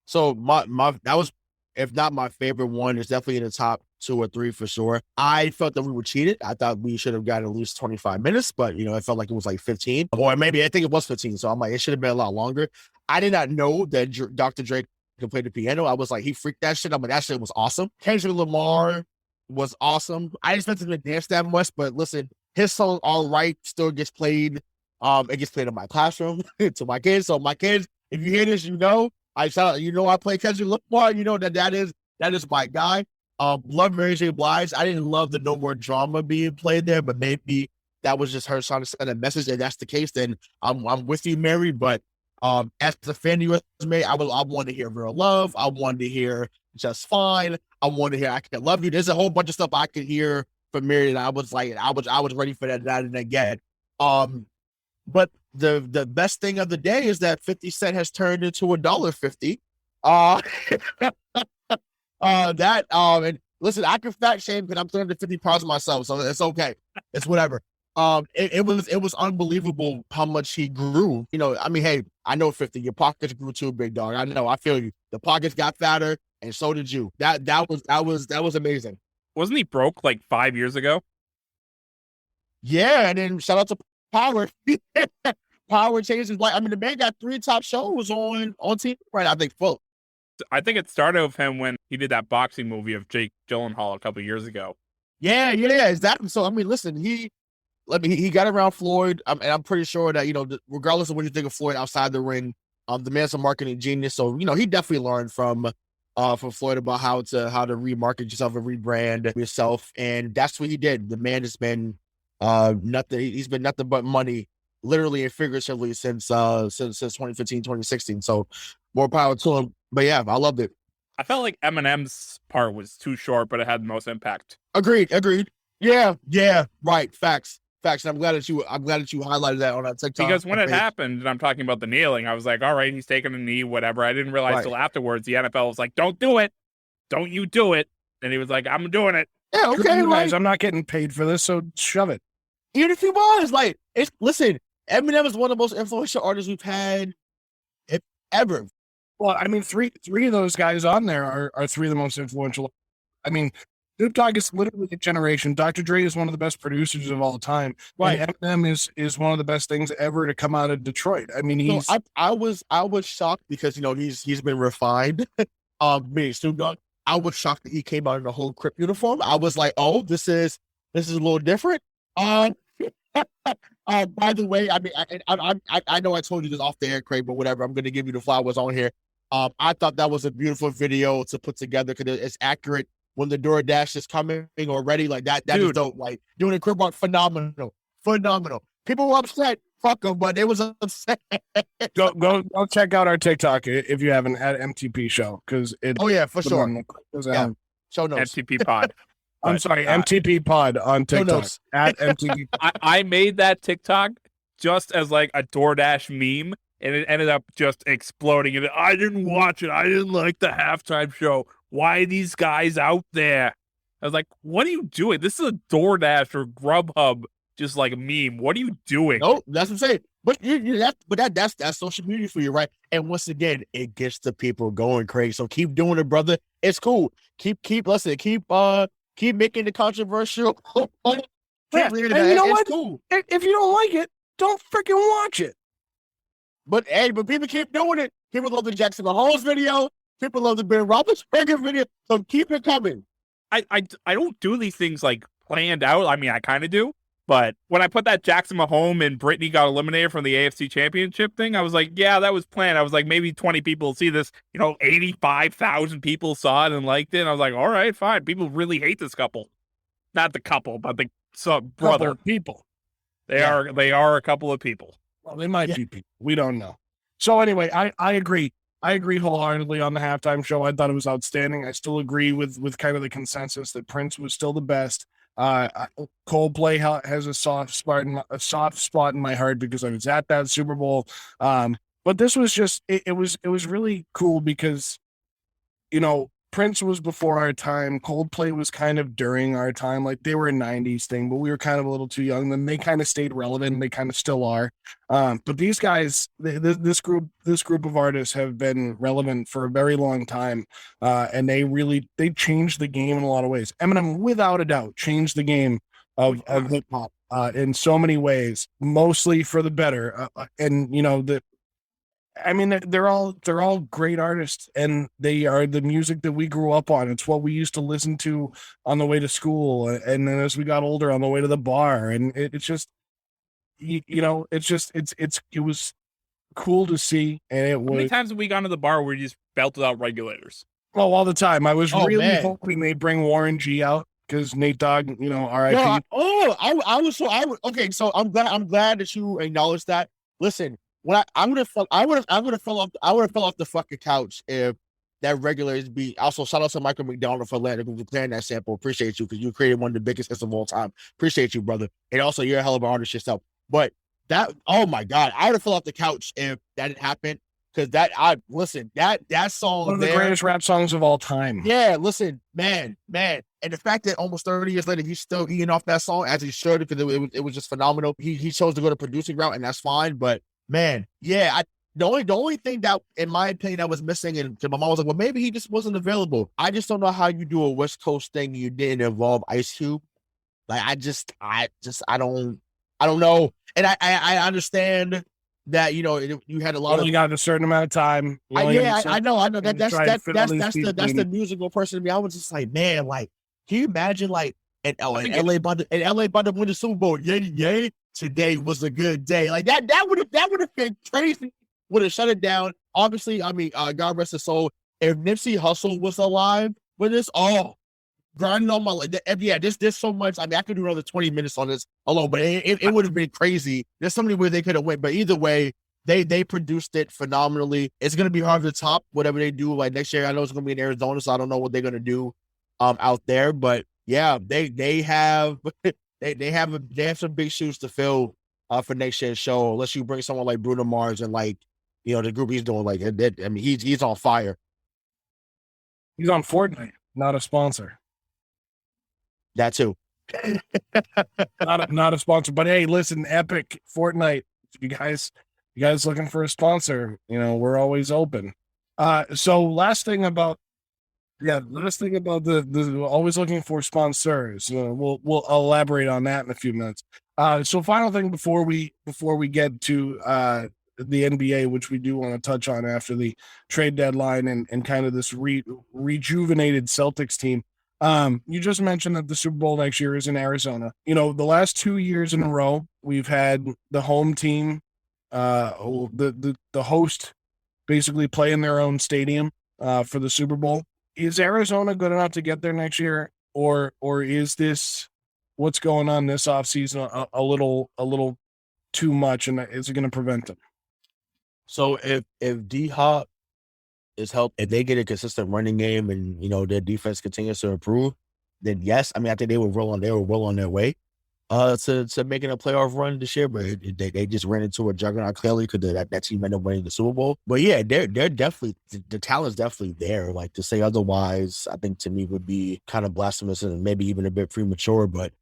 So my that was, if not my favorite one, it's definitely in the top 2 or 3 for sure. I felt that we were cheated. I thought we should have gotten at least 25 minutes, but it felt like it was like 15, or maybe I think it was 15. So I'm like, it should have been a lot longer. I did not know that Dr. Dre could play the piano. I was like, he freaked that shit. I'm like, that shit was awesome. Kendrick Lamar was awesome. I didn't expect him to dance that much, but listen, his song "All Right" still gets played. It gets played in my classroom to my kids. So my kids, if you hear this, I shout out, I play Kendrick Lamar. That is my guy. Love Mary J. Blige. I didn't love the "No More Drama" being played there, but maybe that was just her trying to send a message. And that's the case, then I'm with you, Mary. But as a fan of yours, Mary, I wanted to hear "Real Love." I wanted to hear "Just Fine." I wanted to hear "I Can Love You." There's a whole bunch of stuff I could hear from Mary, and I was like, I was ready for that, and I didn't get. But the best thing of the day is that 50 Cent has turned into $1.50. And listen, I can fat shame because I'm 350 pounds myself, so it's okay. It's whatever. It was unbelievable how much he grew. Hey, I know 50. Your pockets grew too, big dog. I know. I feel you. The pockets got fatter, and so did you. That was amazing. Wasn't he broke like 5 years ago? Yeah, and then shout out to Power. Power changed his life. The man got 3 top shows on TV right now, I think, full. I think it started with him when he did that boxing movie of Jake Gyllenhaal a couple of years ago. Yeah, exactly. So, listen, he got around Floyd, and I'm pretty sure that, regardless of what you think of Floyd outside the ring, the man's a marketing genius. So, he definitely learned from Floyd about how to remarket yourself and rebrand yourself. And that's what he did. The man has been nothing. He's been nothing but money, literally and figuratively, since 2015, 2016. So more power to him. But yeah, I loved it. I felt like Eminem's part was too short, but it had the most impact. Agreed. Yeah, right. Facts. And I'm glad that you highlighted that on that TikTok. Because when it happened, and I'm talking about the kneeling, I was like, all right, he's taking a knee, whatever. I didn't realize till afterwards the NFL was like, don't do it. Don't you do it. And he was like, I'm doing it. Yeah, okay, guys, I'm not getting paid for this, so shove it. Even if he was, listen, Eminem is one of the most influential artists we've had ever. Well, three of those guys on there are 3 of the most influential. Snoop Dogg is literally a generation. Dr. Dre is one of the best producers of all time. Right. And Eminem is one of the best things ever to come out of Detroit. I was shocked because he's been refined. Being Snoop Dogg, I was shocked that he came out in a whole Crip uniform. I was like, oh, this is a little different. By the way, I know I told you this off the air, Craig, but whatever. I'm going to give you the flowers on here. I thought that was a beautiful video to put together because it's accurate when the DoorDash is coming already. Like that is dope. Like doing a Crip walk, phenomenal. People were upset. Fuck them, but they was upset. Go check out our TikTok if you haven't, at MTP Show, because it. Oh yeah, for sure. Yeah. Show notes. MTP Pod. I'm sorry, MTP Pod on TikTok at MTP. I made that TikTok just as like a DoorDash meme, and it ended up just exploding. And I didn't watch it. I didn't like the halftime show. Why are these guys out there? I was like, what are you doing? This is a DoorDash or Grubhub, just like a meme. What are you doing? No, that's what I'm saying. But that's social media for you, right? And once again, it gets the people going, Craig. So keep doing it, brother. It's cool. Keep making the controversial. And you know what? Cool. If you don't like it, don't freaking watch it. But people keep doing it. People love the Jackson Mahomes video. People love the Ben Roethlisberger video. So keep it coming. I don't do these things like planned out. I kind of do. But when I put that Jackson Mahomes and Brittany got eliminated from the AFC Championship thing, I was like, yeah, that was planned. I was like, maybe 20 people will see this. 85,000 people saw it and liked it. And I was like, all right, fine. People really hate this couple. Not the couple, but the brother. Couple people. They are a couple of people. Well, they might be people. We don't know. So anyway, I agree. I agree wholeheartedly on the halftime show. I thought it was outstanding. I still agree with kind of the consensus that Prince was still the best. Coldplay has a soft spot in my heart because I was at that Super Bowl. But this was just it was really cool because Prince was before our time. Coldplay was kind of during our time. Like they were a 90s thing, but we were kind of a little too young. Then they kind of stayed relevant. They kind of still are. But these guys, this group of artists have been relevant for a very long time. And they changed the game in a lot of ways. Eminem, without a doubt, changed the game of hip hop in so many ways, mostly for the better. They're all great artists, and they are the music that we grew up on. It's what we used to listen to on the way to school, and then as we got older, on the way to the bar. And it's just, it was cool to see. And How many times have we gone to the bar where you just belted out regulators? Oh, all the time. I was hoping they bring Warren G out because Nate Dogg, R.I.P. Okay. So I'm glad that you acknowledged that. Listen. I would have fell off the fucking couch if that regulars beat. Also, shout out to Michael McDonald for playing that sample. Appreciate you because you created one of the biggest hits of all time. Appreciate you, brother. And also, you're a hell of an artist yourself. But oh my God, I would have fell off the couch if that had happened because that song, one of the greatest rap songs of all time. Yeah, listen, man, and the fact that almost 30 years later he's still eating off that song as he should because it was just phenomenal. He chose to go the producing route, and that's fine, but. Man, yeah, the only thing that, in my opinion, that was missing, and my mom was like, well, maybe he just wasn't available. I just don't know how you do a West Coast thing and you didn't involve Ice Cube. Like, I don't know. And I understand that, you had a lot only got a certain amount of time. I know. That's the musical person to me. I was just like, man, like, can you imagine, like, in LA about to win the Super Bowl? Yay. Today was a good day. Like that would have been crazy. Would have shut it down. Obviously, God rest his soul. If Nipsey Hussle was alive with this, grinding on my life. Yeah, there's so much. I could do another 20 minutes on this alone, but it would have been crazy. There's so many ways they could have went, but either way, they produced it phenomenally. It's gonna be hard to top whatever they do. Like next year, I know it's gonna be in Arizona, so I don't know what they're gonna do out there. But yeah, they have. They have some big shoes to fill for next year's show. Unless you bring someone like Bruno Mars and the group he's doing, he's on fire. He's on Fortnite, not a sponsor. That too. not a sponsor, but hey, listen, Epic Fortnite. You guys looking for a sponsor? We're always open. So last thing about the always looking for sponsors. We'll elaborate on that in a few minutes. So final thing before we get to the NBA, which we do want to touch on after the trade deadline and kind of this rejuvenated Celtics team. You just mentioned that the Super Bowl next year is in Arizona. The last 2 years in a row, we've had the home team, the host, basically play in their own stadium for the Super Bowl. Is Arizona good enough to get there next year, or is this what's going on this offseason a little too much, and is it going to prevent them? So if D-Hop is helped, if they get a consistent running game and their defense continues to improve, then yes, I think they were well on their way to making a playoff run this year, but they just ran into a juggernaut clearly because that team ended up winning the Super Bowl. But yeah, they're definitely, the talent's definitely there. Like to say otherwise, I think to me would be kind of blasphemous and maybe even a bit premature. But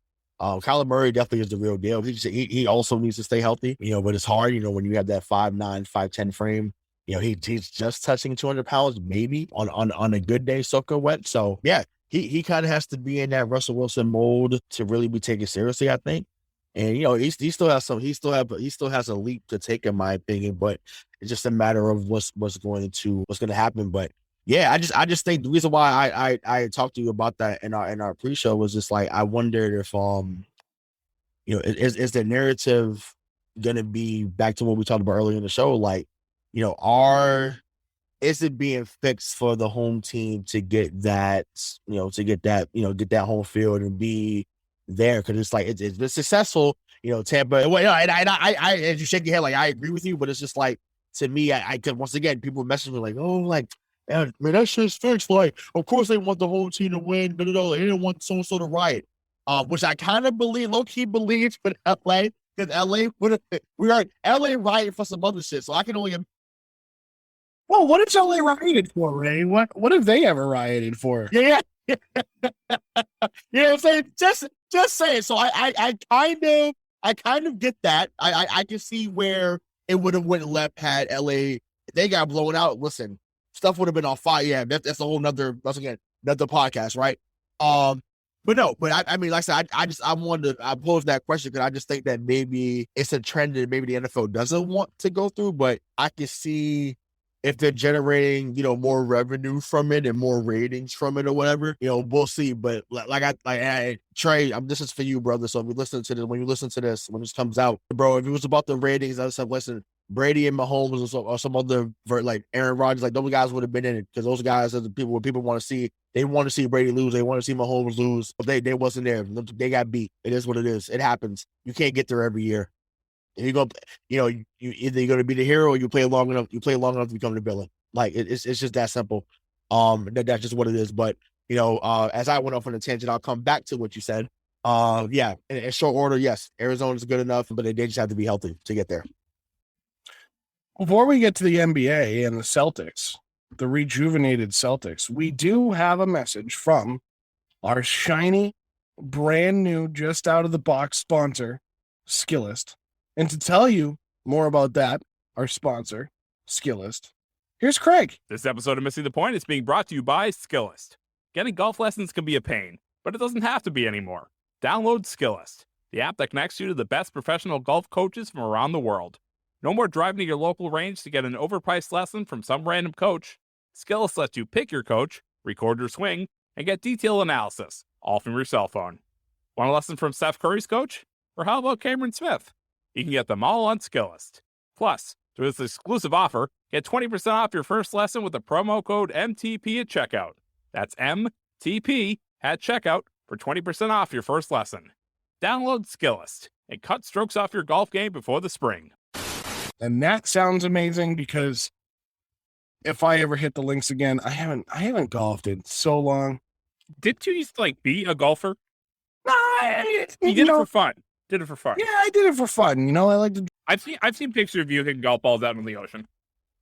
Kyler Murray definitely is the real deal. He also needs to stay healthy, but it's hard, when you have that 5'9", 5'10" frame. He's just touching 200 pounds, maybe on a good day, soaking wet. So yeah. He kind of has to be in that Russell Wilson mold to really be taken seriously, I think. And he still has a leap to take, in my opinion. But it's just a matter of what's going to happen. But yeah, I just think the reason why I talked to you about that in our pre-show was just like I wondered if is the narrative gonna be back to what we talked about earlier in the show, like is it being fixed for the home team to get that, get that home field and be there? Because it's like it's been successful, Tampa. Well, and I as you shake your head, like I agree with you, but it's just like to me, I could once again people message me like, oh, like man, that shit's fixed. Like, of course they want the whole team to win. They didn't want so-and-so to riot. which I kind of believe, low key believes with LA, because LA rioted for some other shit. So I can only. Well, what is LA rioted for, Ray? What have they ever rioted for? Yeah. You know what I'm saying? Just saying. So I kind of get that. I can see where it would have went left had LA, they got blown out. Listen, stuff would have been on fire. Yeah, that's a whole nother, once again, another podcast, right? But no, I mean, like I said, I wanted to, I posed that question because I just think that maybe it's a trend that maybe the NFL doesn't want to go through, but I can see if they're generating, more revenue from it and more ratings from it or whatever, we'll see. But Trey, this is for you, brother. So if you listen to this, when this comes out, bro, if it was about the ratings, I said, listen, Brady and Mahomes or some other, like Aaron Rodgers, like those guys would have been in it because those guys are the people want to see. They want to see Brady lose. They want to see Mahomes lose. But they wasn't there. They got beat. It is what it is. It happens. You can't get there every year. And you're gonna, you either you're gonna be the hero or you play long enough. You play long enough to become the villain. Like it's just that simple. That's just what it is. But as I went off on a tangent, I'll come back to what you said. Yeah, in short order, yes, Arizona's good enough, but they just have to be healthy to get there. Before we get to the NBA and the Celtics, the rejuvenated Celtics, we do have a message from our shiny, brand new, just out of the box sponsor, Skillest. And to tell you more about that, our sponsor, Skillest, here's Craig. This episode of Missing the Point is being brought to you by Skillest. Getting golf lessons can be a pain, but it doesn't have to be anymore. Download Skillest, the app that connects you to the best professional golf coaches from around the world. No more driving to your local range to get an overpriced lesson from some random coach. Skillest lets you pick your coach, record your swing, and get detailed analysis, all from your cell phone. Want a lesson from Steph Curry's coach? Or how about Cameron Smith? You can get them all on Skillest. Plus, through this exclusive offer, get 20% off your first lesson with the promo code MTP at checkout. That's MTP at checkout for 20% off your first lesson. Download Skillest and cut strokes off your golf game before the spring. And that sounds amazing because if I ever hit the links again, I haven't golfed in so long. Did you used to be a golfer? No, you did it for fun. Did it for fun. Yeah, I did it for fun. I like to. I've seen pictures of you hitting golf balls out in the ocean.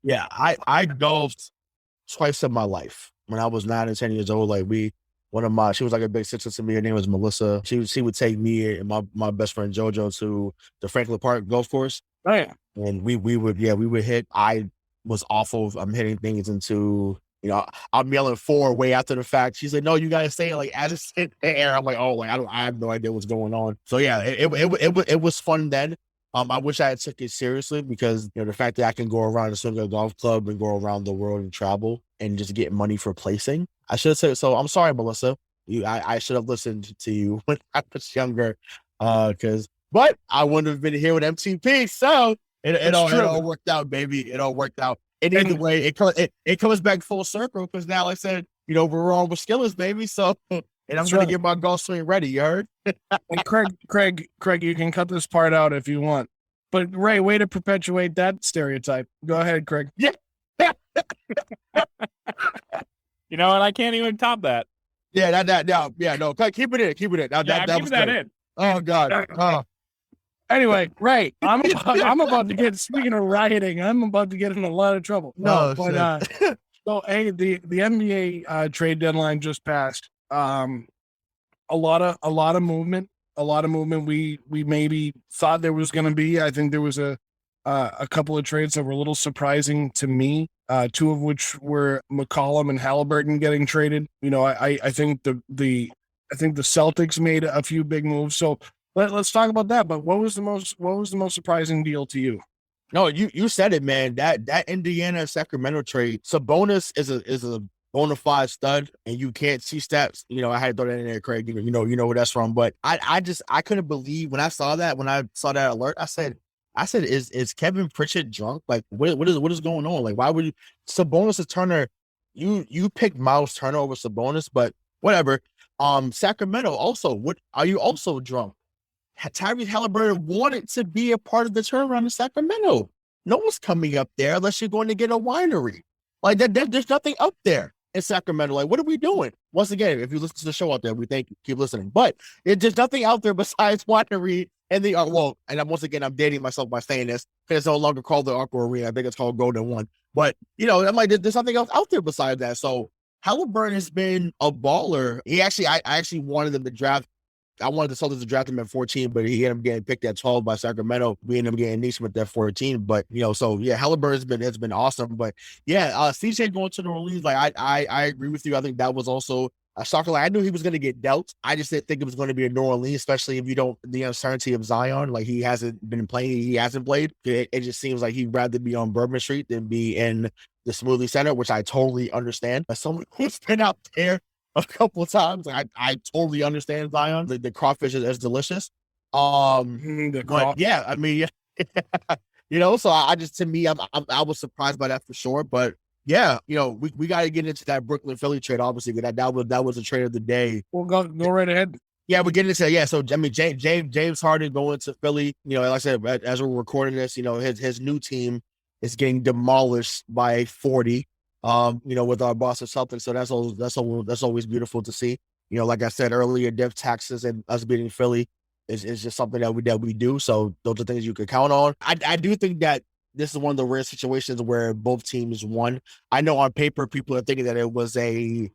Yeah, I golfed twice in my life. When I was 9 and 10 years old, she was like a big sister to me. Her name was Melissa. She would take me and my best friend Jojo to the Franklin Park golf course. Oh yeah. And we would hit. I was awful. I'm hitting things into, I'm yelling 4 way after the fact. She's like, no, you gotta say it as it's in the air. I'm like, oh, I have no idea what's going on. So yeah, it was fun then. I wish I had took it seriously because the fact that I can go around a single golf club and go around the world and travel and just get money for placing. I should have said so. I'm sorry, Melissa. I should have listened to you when I was younger, but I wouldn't have been here with MTP. So it all worked out, baby. It all worked out. And either way, it comes back full circle because now I said, we're on with Skillers, baby. So, and I'm going to get my golf swing ready. You heard? And Craig, you can cut this part out if you want. But Ray, way to perpetuate that stereotype. Go ahead, Craig. Yeah. You know what? I can't even top that. Yeah, no. Keep it in. Keep it in. I'm keeping that in. Oh God. Anyway, Ray, I'm about to get. Speaking of rioting, I'm about to get in a lot of trouble. So hey, the NBA trade deadline just passed. A lot of movement. We maybe thought there was going to be. I think there was a couple of trades that were a little surprising to me. 2 of which were McCollum and Halliburton getting traded. I think the Celtics made a few big moves. So let's talk about that. But what was the most surprising deal to you? No, you said it, man. That Indiana Sacramento trade. Sabonis is a bona fide stud, and you can't see stats. I had to throw that in there, Craig. You know where that's from. But I couldn't believe when I saw that alert. I said, is Kevin Pritchard drunk? Like, what is going on? Like, why would you Sabonis and Turner? You picked Miles Turner over Sabonis, but whatever. Sacramento also. What are you also drunk? Tyrese Halliburton wanted to be a part of the turnaround in Sacramento. No one's coming up there unless you're going to get a winery. Like that, there's nothing up there. in Sacramento. Like, what are we doing? Once again, if you listen to the show out there, we thank you. Keep listening. But there's nothing out there besides Winery and the once again, I'm dating myself by saying this because it's no longer called the Arco Arena. I think it's called Golden One. But I'm like, there's something else out there besides that. So Halliburton has been a baller. I actually wanted them to draft. I wanted the Celtics to draft him at 14, but he ended up getting picked at 12 by Sacramento. We ended up getting Neesmith at 14. But Halliburton has been awesome. But CJ going to the release, like I agree with you. I think that was also a shocker. Like, I knew he was going to get dealt. I just didn't think it was going to be a New Orleans, especially if the uncertainty of Zion. Like, he hasn't been playing. He hasn't played. It just seems like he'd rather be on Bourbon Street than be in the Smoothie Center, which I totally understand. As someone who's been out there a couple of times, I totally understand Zion. The crawfish is delicious. So I was surprised by that for sure. But we got to get into that Brooklyn Philly trade. Obviously, that was a trade of the day. Well, go right ahead. Yeah, we're getting into that. Yeah, so I mean, James Harden going to Philly. Like I said, as we're recording this, his new team is getting demolished by 40. With our Boston Celtics. So that's always beautiful to see. Like I said earlier, dev taxes and us beating Philly is just something that we do. So those are things you can count on. I do think that this is one of the rare situations where both teams won. I know on paper people are thinking that it was basically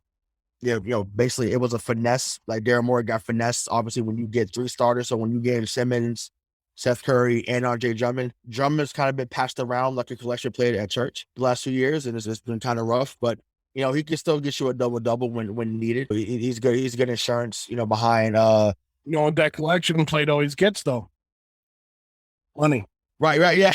it was a finesse. Like, Daryl Morey got finesse. Obviously, when you get 3 starters, so when you get Simmons, Seth Curry, and R.J. Drummond. Drummond's kind of been passed around like a collection plate at church the last few years, and it's been kind of rough. But he can still get you a double when needed. He's good. He's good insurance. Behind that collection plate always gets though money. Right. Yeah,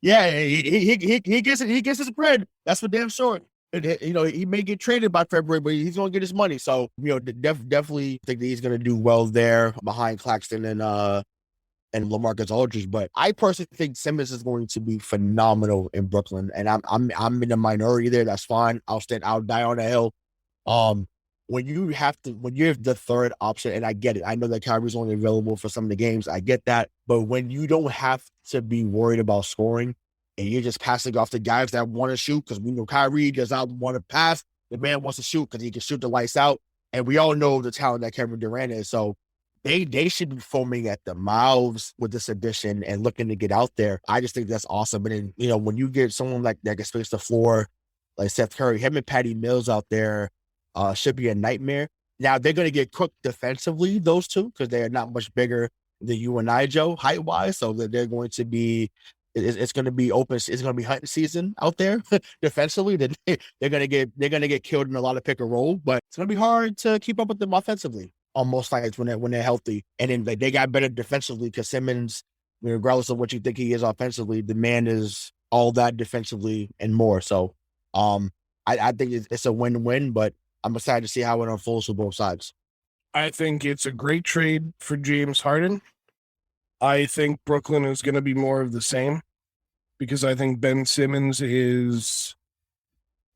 yeah. He gets it. He gets his bread. That's for damn sure. He may get traded by February, but he's gonna get his money. So definitely think that he's gonna do well there behind Claxton and LaMarcus Aldridge. But I personally think Simmons is going to be phenomenal in Brooklyn, and I'm in the minority there. That's fine. I'll die on the hill. When you have the third option, and I get it. I know that Kyrie's only available for some of the games. I get that. But when you don't have to be worried about scoring and you're just passing off to guys that want to shoot, because we know Kyrie does not want to pass. The man wants to shoot because he can shoot the lights out. And we all know the talent that Kevin Durant is. So they should be foaming at the mouths with this addition and looking to get out there. I just think that's awesome. And then, when you get someone like that can space the floor, like Seth Curry, him and Patty Mills out there should be a nightmare. Now, they're going to get cooked defensively, those two, because they are not much bigger than you and I, Joe, height-wise. So that they're going to be it's going to be open. It's going to be hunting season out there defensively. They're going to get killed in a lot of pick and roll, but it's going to be hard to keep up with them offensively on most nights when they're healthy. And then they got better defensively because Simmons, regardless of what you think he is offensively, the man is all that defensively and more. So I think it's a win-win, but I'm excited to see how it unfolds for both sides. I think it's a great trade for James Harden. I think Brooklyn is going to be more of the same because I think Ben Simmons is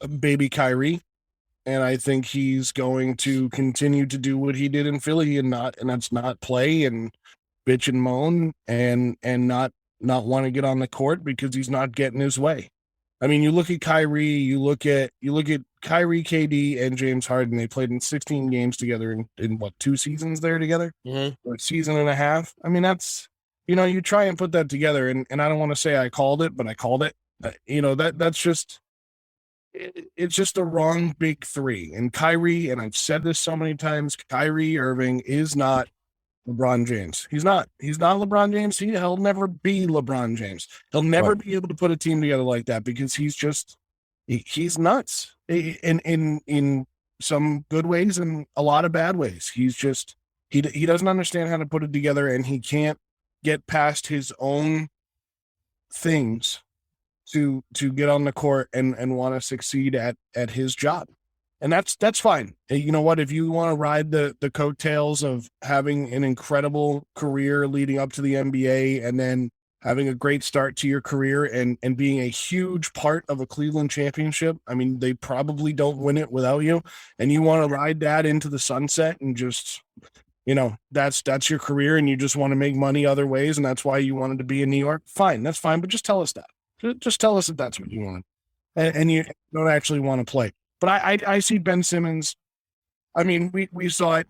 a baby Kyrie, and I think he's going to continue to do what he did in Philly and that's not play and bitch and moan and not want to get on the court because he's not getting his way. I mean, you look at Kyrie, you look at Kyrie, KD, and James Harden. They played in 16 games together in what, 2 seasons there together? Mm-hmm. Or a season and a half. I mean, that's, you try and put that together, and I don't want to say I called it, but I called it. That's just, it's just the wrong big three. And Kyrie, and I've said this so many times, Kyrie Irving is not LeBron James. He's not LeBron James. He'll never be LeBron James. He'll never be able to put a team together like that because he's nuts in some good ways and a lot of bad ways. He's just, he doesn't understand how to put it together, and he can't get past his own things to get on the court and want to succeed at his job. And that's fine. You know what? If you want to ride the coattails of having an incredible career leading up to the NBA and then having a great start to your career and being a huge part of a Cleveland championship, I mean, they probably don't win it without you. And you want to ride that into the sunset and just, that's your career and you just want to make money other ways. And that's why you wanted to be in New York. Fine. That's fine. But just tell us that. Just tell us that that's what you want. And you don't actually want to play. But I see Ben Simmons. I mean, we saw it,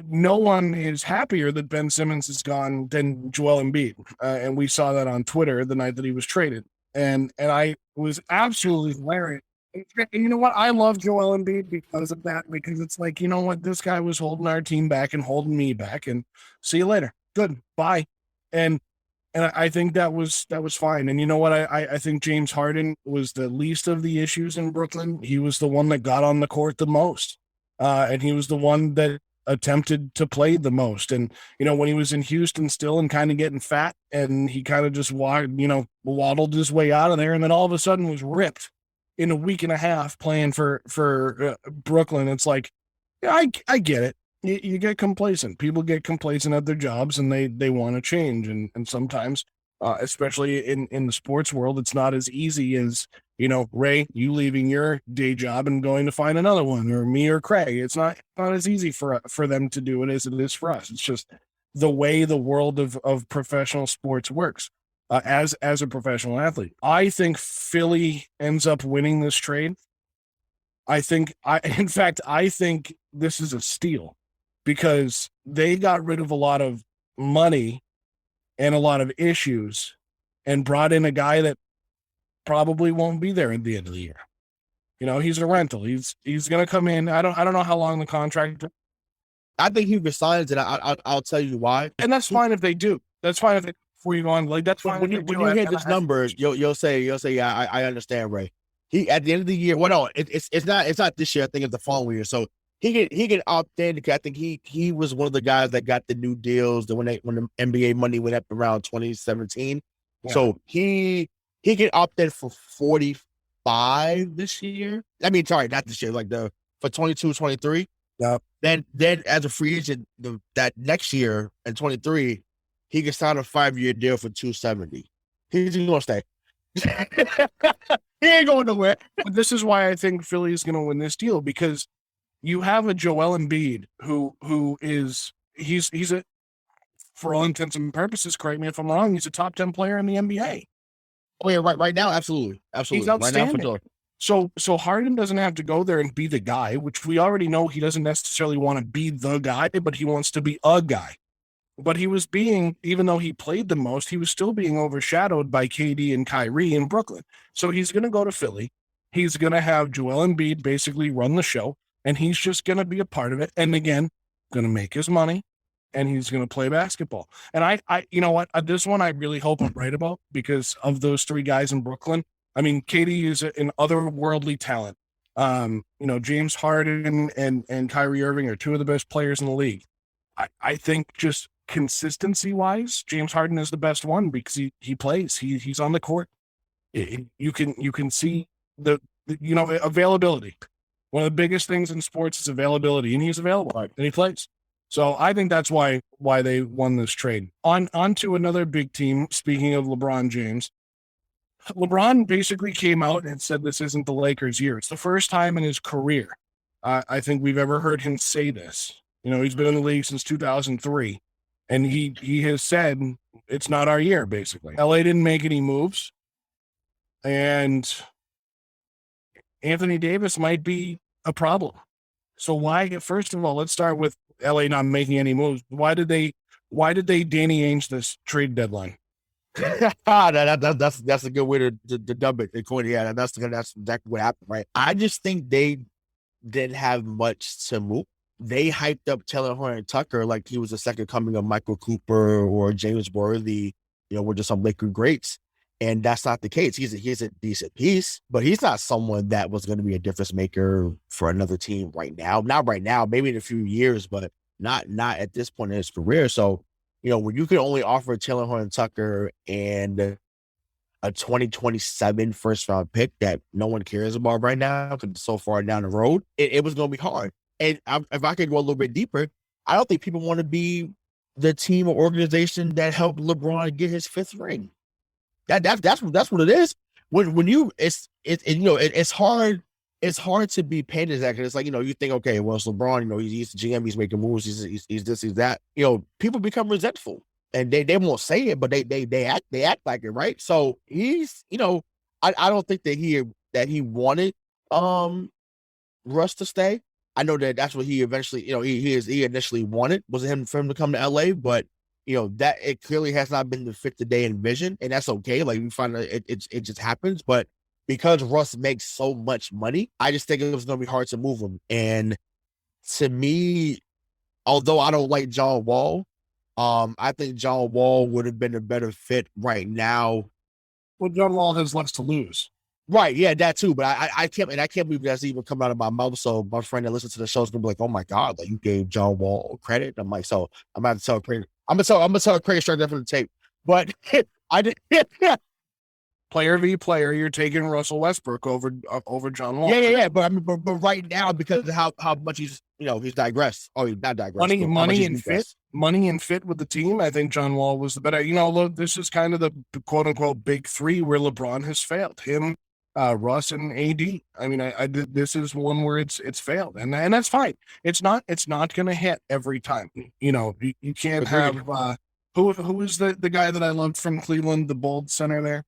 no one is happier that Ben Simmons is gone than Joel Embiid. And we saw that on Twitter the night that he was traded. And I was absolutely hilarious. And you know what? I love Joel Embiid because of that, because it's like, you know what? This guy was holding our team back and holding me back, and see you later. Good. Bye. And I think that was fine. And you know what? I think James Harden was the least of the issues in Brooklyn. He was the one that got on the court the most. And he was the one that attempted to play the most. And, when he was in Houston still and kind of getting fat, and he kind of just waddled his way out of there, and then all of a sudden was ripped in a week and a half playing for Brooklyn. It's like, yeah, I get it. You get complacent. People get complacent at their jobs, and they want to change. And sometimes, especially in the sports world, it's not as easy as, Ray, you leaving your day job and going to find another one, or me or Craig. It's not as easy for them to do it as it is for us. It's just the way the world of professional sports works. As a professional athlete, I think Philly ends up winning this trade. I think this is a steal, because they got rid of a lot of money and a lot of issues and brought in a guy that probably won't be there at the end of the year. He's a rental. He's going to come in. I don't know how long the contract. I think he resigns, and I'll tell you why. And that's fine if they do. That's fine if before you go on, like, that's fine. When you hear this number, you'll say, yeah, I understand, Ray. He, at the end of the year, well, no, it's not this year. I think it's the following year. So he can opt in, because I think he was one of the guys that got the new deals when the NBA money went up around 2017. Yeah. So he can opt in for 45 this year. I mean, sorry, not this year, for 22, 23. Yeah. Then as a free agent, that next year in 23, he can sign a 5-year deal for $270. He's going to stay. He ain't going nowhere. But this is why I think Philly is going to win this deal, because you have a Joel Embiid who is he's a, for all intents and purposes, correct me if I'm wrong, he's a top 10 player in the NBA. Oh yeah, right now, absolutely. He's outstanding. Right now, for sure. So Harden doesn't have to go there and be the guy, which we already know he doesn't necessarily want to be the guy, but he wants to be a guy. But he was even though he played the most, he was still being overshadowed by KD and Kyrie in Brooklyn. So he's going to go to Philly. He's going to have Joel Embiid basically run the show, and he's just going to be a part of it. And again, going to make his money, and he's going to play basketball. And I you know what? This one I really hope I'm right about, because of those three guys in Brooklyn. I mean, KD is an otherworldly talent. James Harden and Kyrie Irving are two of the best players in the league. I think just consistency-wise, James Harden is the best one, because he plays. He's on the court. You can see the availability. One of the biggest things in sports is availability, and he's available, and he plays. So I think that's why they won this trade. On to another big team. Speaking of LeBron James, LeBron basically came out and said this isn't the Lakers' year. It's the first time in his career I think we've ever heard him say this. He's been in the league since 2003, and he has said it's not our year, basically. LA didn't make any moves, and Anthony Davis might be a problem. So why, first of all, let's start with LA not making any moves. Why did they Danny Ainge this trade deadline? That's a good way to dub it. Yeah, that's exactly what happened, right? I just think they didn't have much to move. They hyped up Taylor Horton-Tucker like he was the second coming of Michael Cooper or James Worthy, we're just some Laker greats. And that's not the case. He's a decent piece, but he's not someone that was going to be a difference maker for another team right now. Not right now, maybe in a few years, but not at this point in his career. So, when you can only offer Taylor Horton-Tucker and a 2027 first round pick that no one cares about right now because it's so far down the road, it was going to be hard. And if I could go a little bit deeper, I don't think people want to be the team or organization that helped LeBron get his 5th ring. That's what it is. When you it's hard to be painted as that, because it's like, you think, okay, well, it's LeBron, he's the GM, he's making moves, he's this, he's that. People become resentful, and they won't say it, but they act like it, right? So he's, I don't think that he wanted Russ to stay. I know that that's what he eventually, he initially wanted, was for him to come to LA, but that it clearly has not been the fit that they envisioned, and that's okay. Like, we find that it just happens, but because Russ makes so much money, I just think it was going to be hard to move him. And to me, although I don't like John Wall, I think John Wall would have been a better fit right now. Well, John Wall has less to lose. Right, yeah, that too. But I can't believe that's even come out of my mouth. So my friend that listens to the show is gonna be like, "Oh my god, like, you gave John Wall credit." I'm like, so I'm about to tell Craig. I'm gonna tell Craig straight from the tape. But I did. Player v. player, you're taking Russell Westbrook over John Wall. Yeah. But I mean, but right now, because of how much he's digressed. Oh, he's not digressed. Money and fit with the team. I think John Wall was the better. Look, this is kind of the quote unquote big three where LeBron has failed. Him, Russ, and AD. I mean, this is one where it's failed, and that's fine. It's not going to hit every time. You can't have who is the guy that I loved from Cleveland, the bold center there.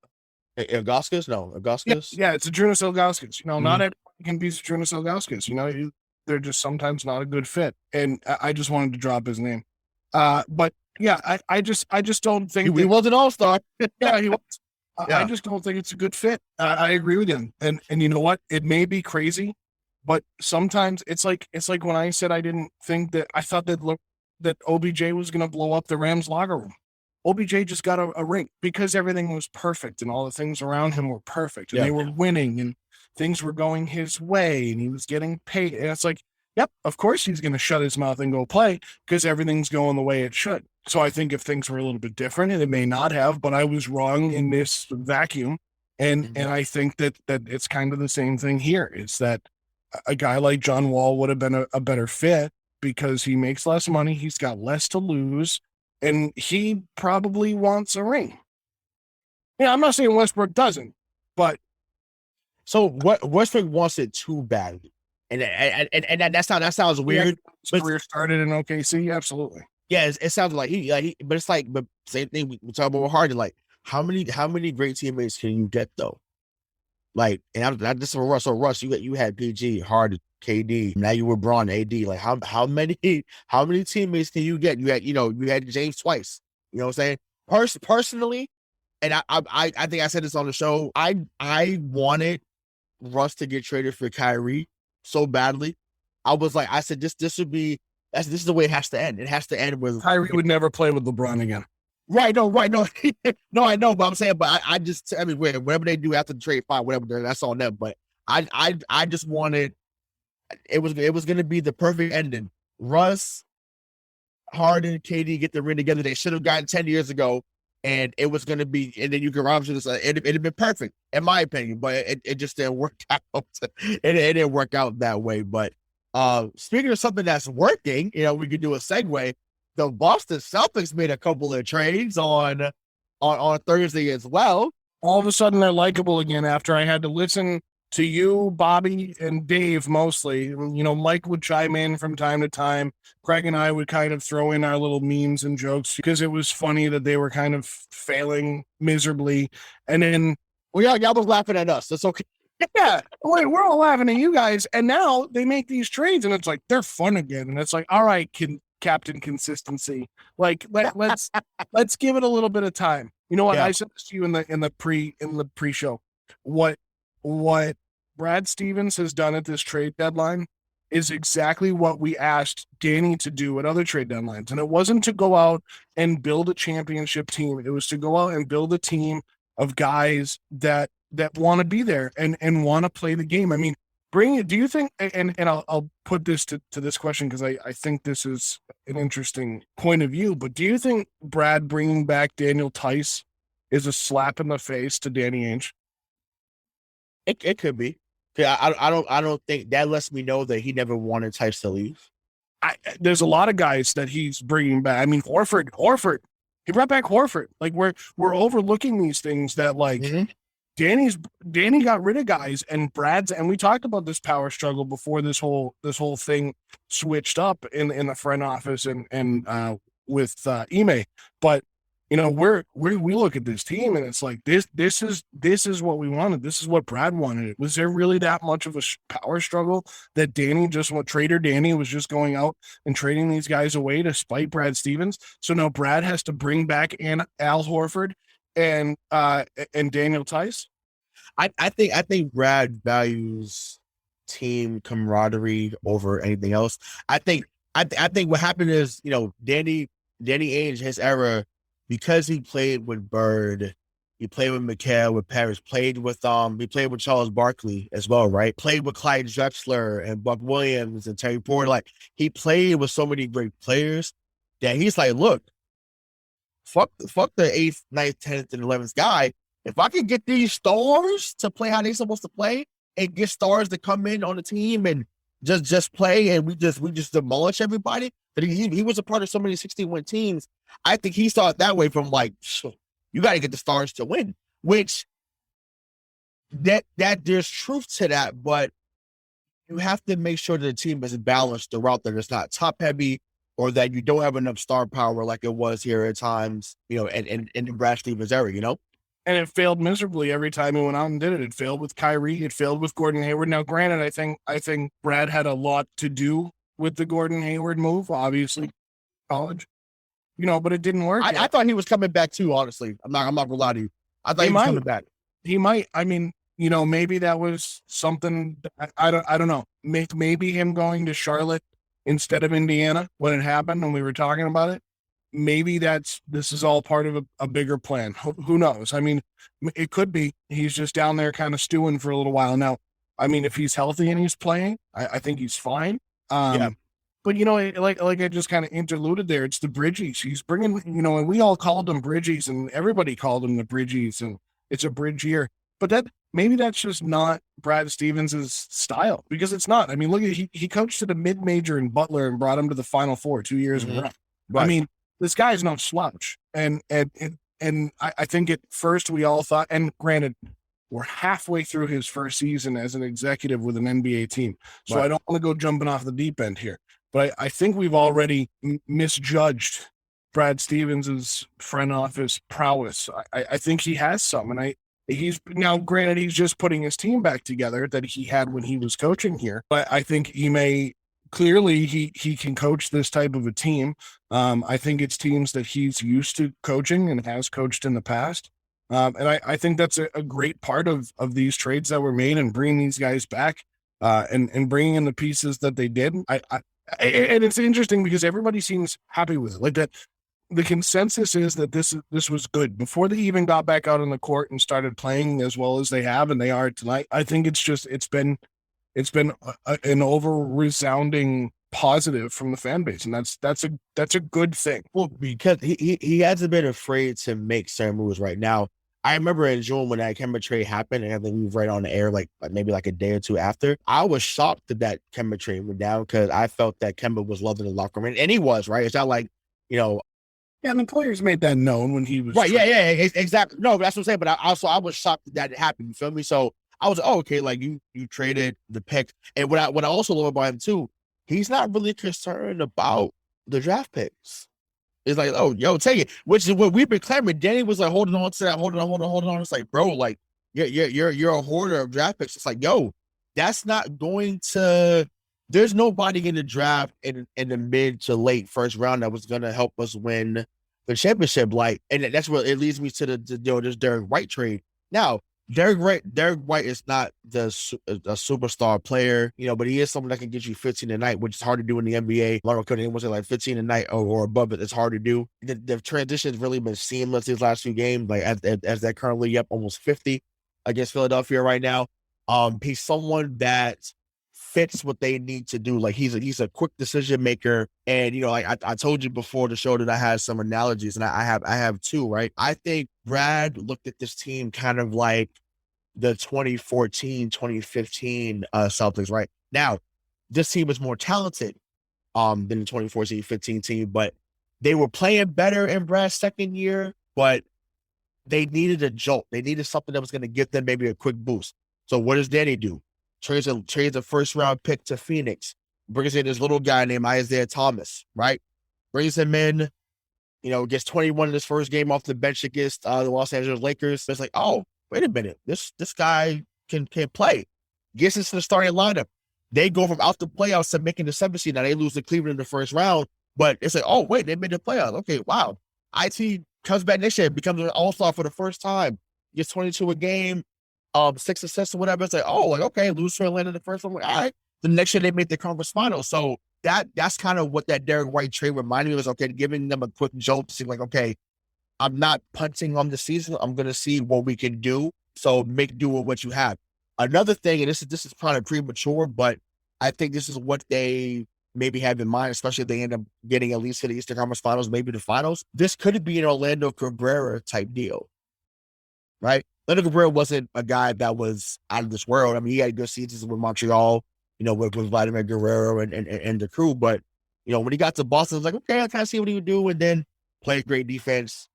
Ilgauskas? No, Ilgauskas? Yeah, it's Adrunas Ilgauskas. Not everybody can be Adrunas Ilgauskas. They're just sometimes not a good fit. And I just wanted to drop his name. But yeah, I just don't think he was an all-star. Yeah, he was. I just don't think it's a good fit. I agree with him. And you know what? It may be crazy, but sometimes it's like when I said I thought that OBJ was going to blow up the Rams locker room. OBJ just got a ring because everything was perfect and all the things around him were perfect and they were winning and things were going his way and he was getting paid. And it's like, yep, of course he's going to shut his mouth and go play because everything's going the way it should. So I think if things were a little bit different, and it may not have, but I was wrong in this vacuum. And I think that it's kind of the same thing here. It's that a guy like John Wall would have been a better fit because he makes less money. He's got less to lose. And he probably wants a ring. Yeah, I'm not saying Westbrook doesn't, but so Westbrook wants it too badly, and that sounds weird. His career started in OKC, absolutely. Yeah, it sounds like but it's like, but same thing we talk about with Harden. Like, how many great teammates can you get though? Like, and this is for Russ. So Russ, you had PG, Harden, KD. Now you were Braun, AD. Like, how many teammates can you get? You had James twice. You know what I'm saying? Personally, and I think I said this on the show. I wanted Russ to get traded for Kyrie so badly. I said this is the way it has to end. It has to end with Kyrie would never play with LeBron again. Right, no, no, I know, but I'm saying, but I just, I mean, whatever they do after the trade, fine, whatever, that's on them. But I just wanted, it was going to be the perfect ending. Russ, Harden, KD get the ring together. They should have gotten 10 years ago, and it was going to be, and then you can rob it'd have been perfect, in my opinion, but it just didn't work out. It didn't work out that way. But speaking of something that's working, we could do a segue. The Boston Celtics made a couple of trades on Thursday as well. All of a sudden, they're likable again after I had to listen to you, Bobby, and Dave mostly. Mike would chime in from time to time. Craig and I would kind of throw in our little memes and jokes because it was funny that they were kind of failing miserably. And then, well, y'all was laughing at us. That's okay. Yeah, wait, we're all laughing at you guys. And now they make these trades, and it's like, they're fun again. And it's like, all right, Captain Consistency. Like, let's give it a little bit of time. You know what? Yeah. I said this to you in the pre-show. What Brad Stevens has done at this trade deadline is exactly what we asked Danny to do at other trade deadlines. And it wasn't to go out and build a championship team. It was to go out and build a team of guys that want to be there and want to play the game. I mean, do you think, and I'll put this to this question because I think this is an interesting point of view, but do you think Brad bringing back Daniel Tice is a slap in the face to Danny Ainge? It could be. I don't think that lets me know that he never wanted Tice to leave. There's a lot of guys that he's bringing back. I mean, Horford. He brought back Horford. Like, we're overlooking these things that, like, mm-hmm. Danny got rid of guys, and we talked about this power struggle before this whole thing switched up in the front office and with Ime. But we look at this team and it's like this is what we wanted. This is what Brad wanted. Was there really that much of a power struggle that Trader Danny was just going out and trading these guys away to spite Brad Stevens? So now Brad has to bring back Al Horford and Daniel Tice. I think Brad values team camaraderie over anything else. I think what happened is, Danny Ainge, his era, because he played with Bird, he played with McHale, with Parrish, he played with Charles Barkley as well, right? Played with Clyde Drexler and Buck Williams and Terry Porter. Like, he played with so many great players that he's like, look, fuck the 8th, 9th, 10th, and 11th guy. If I can get these stars to play how they're supposed to play and get stars to come in on the team and just play and we just demolish everybody. But he was a part of so many 60-win teams. I think he saw it that way from like, you got to get the stars to win, which that there's truth to that, but you have to make sure that the team is balanced throughout, that it's not top heavy or that you don't have enough star power like it was here at times, in the Brad Stevens era, And it failed miserably every time he went out and did it. It failed with Kyrie. It failed with Gordon Hayward. Now, granted, I think Brad had a lot to do with the Gordon Hayward move, obviously, college, but it didn't work. I thought he was coming back too, honestly. I'm not gonna lie to you. I thought he was coming back. He might. I mean, maybe that was something. I don't know. Maybe him going to Charlotte instead of Indiana when it happened and we were talking about it. Maybe this is all part of a bigger plan. Who knows? I mean, it could be he's just down there kind of stewing for a little while. Now, I mean, if he's healthy and he's playing, I think he's fine. Yeah. But, like I just kind of interluded there, it's the Bridgies. He's bringing, and we all called them Bridgies and everybody called them the Bridgies and it's a bridge year. But maybe that's just not Brad Stevens' style, because it's not. I mean, look at he coached at a mid-major in Butler and brought him to the Final Four 2 years in a row. Right. I mean, this guy is no slouch. And I think at first we all thought, and granted, we're halfway through his first season as an executive with an NBA team. So right. I don't want to go jumping off the deep end here, but I think we've already misjudged Brad Stevens' front office prowess. I think he has some, and he's now, granted, he's just putting his team back together that he had when he was coaching here, but I think clearly he can coach this type of a team. I think it's teams that he's used to coaching and has coached in the past. And I think that's a great part of these trades that were made and bringing these guys back and bringing in the pieces that they did. And it's interesting because everybody seems happy with it. Like that, the consensus is that this was good before they even got back out on the court and started playing as well as they have, and they are tonight. I think it's been an over resounding positive from the fan base, and that's a good thing. Well, because he hasn't been afraid to make certain moves right now. I remember in June when that Kemba trade happened, and I think we were right on the air like maybe like a day or two after. I was shocked that Kemba trade went down because I felt that Kemba was loving the locker room, and he was, right. It's not like, yeah, and the players made that known when he was right. Yeah, exactly. No, that's what I'm saying. But I was shocked that it happened. You feel me? So I was okay. Like you traded the pick, and what I also love about him too, he's not really concerned about the draft picks. It's like, oh, yo, take it. Which is what we've been clamoring. Danny was like holding on to that, holding on. It's like, bro, like you're a hoarder of draft picks. It's like, yo, that's not going to. There's nobody in the draft in the mid to late first round that was going to help us win the championship. Like, and that's what it leads me to this Derek White trade. Now, Derek White is not a superstar player, but he is someone that can get you 15 a night, which is hard to do in the NBA. Larry Cody was like 15 a night or above it. It's hard to do. The transition has really been seamless these last few games. Like as they're currently up almost 50 against Philadelphia right now. He's someone that fits what they need to do. Like he's a quick decision maker, and like I told you before the show that I had some analogies, and I have two. Right, I think Brad looked at this team kind of like the 2014, 2015 Celtics. Right now, this team is more talented than the 2014-15 team, but they were playing better in Brad's second year, but they needed a jolt. They needed something that was going to give them maybe a quick boost. So what does Danny do? Trades a first round pick to Phoenix, brings in this little guy named Isaiah Thomas, right? Brings him in, Gets 21 in his first game off the bench against the Los Angeles Lakers. It's like, oh, wait a minute, this guy can play. Gets into the starting lineup. They go from out the playoffs to making the 7th seed. Now they lose to Cleveland in the first round, but it's like, oh wait, they made the playoffs. Okay, wow. IT comes back next year, becomes an all-star for the first time. Gets 22 a game, 6 assists or whatever. It's like, oh, like okay, lose to Atlanta the first one. Like, all right. The next year they made the conference finals. So that's kind of what that Derek White trade reminded me of. Was okay, giving them a quick jolt to see like, okay, I'm not punting on the season. I'm gonna see what we can do. So make do with what you have. Another thing, and this is kind of premature, but I think this is what they maybe have in mind, especially if they end up getting at least to the Eastern Conference Finals, maybe the finals. This could be an Orlando Cabrera type deal, right? Orlando Cabrera wasn't a guy that was out of this world. I mean, he had good seasons with Montreal, with Vladimir Guerrero and the crew. But, when he got to Boston, I was like, okay, I kind of see what he would do. And then played great defense,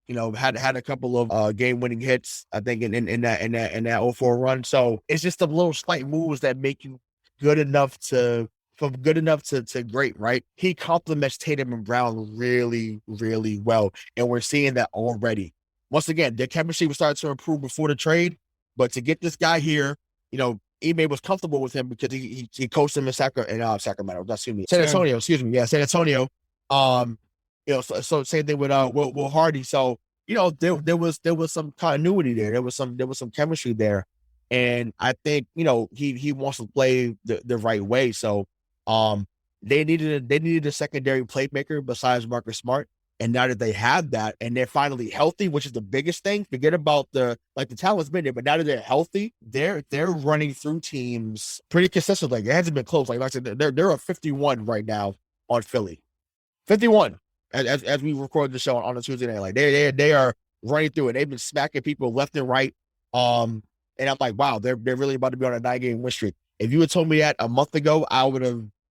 had a couple of game-winning hits, I think, in that 04 run. So it's just the little slight moves that make you good enough to great, right? He complements Tatum and Brown really, really well. And we're seeing that already. Once again, their chemistry was starting to improve before the trade, but to get this guy here, Ime was comfortable with him because he coached him in Sacramento. Excuse me, San Antonio. Excuse me, yeah, San Antonio. So same thing with Will Hardy. So there was some continuity there. There was some chemistry there, and I think he wants to play the right way. So they needed a secondary playmaker besides Marcus Smart. And now that they have that and they're finally healthy, which is the biggest thing, forget about the talent's been there, but now that they're healthy, they're running through teams pretty consistently. It hasn't been close. Like I said, they're a 51 right now on Philly. 51 as we record the show on a Tuesday night. Like they are running through it. They've been smacking people left and right. And I'm like, wow, they're really about to be on a 9-game win streak. If you had told me that a month ago,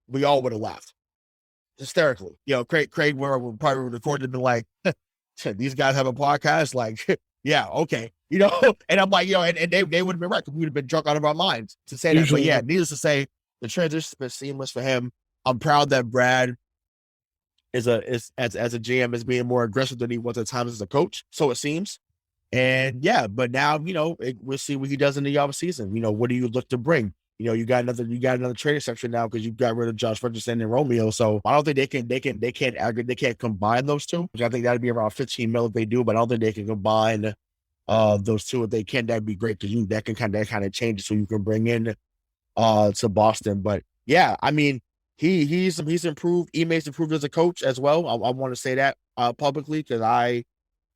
we all would have laughed hysterically. Craig would probably record and been like, these guys have a podcast. Like, yeah, okay. And I'm like, and they would have been right because we would have been drunk out of our minds to say that. But yeah, needless to say, the transition's been seamless for him. I'm proud that Brad is as a GM is being more aggressive than he was at times as a coach. So it seems. And yeah, but now, we'll see what he does in the offseason. What do you look to bring? You got another trade exception now because you got rid of Josh Richardson and Romeo. So I don't think they can't combine those two, which I think that'd be around 15 mil if they do, but I don't think they can combine those two. If they can, that'd be great because that can kind of change it so you can bring in to Boston. But yeah, I mean, he's improved. Ime's improved as a coach as well. I want to say that publicly because I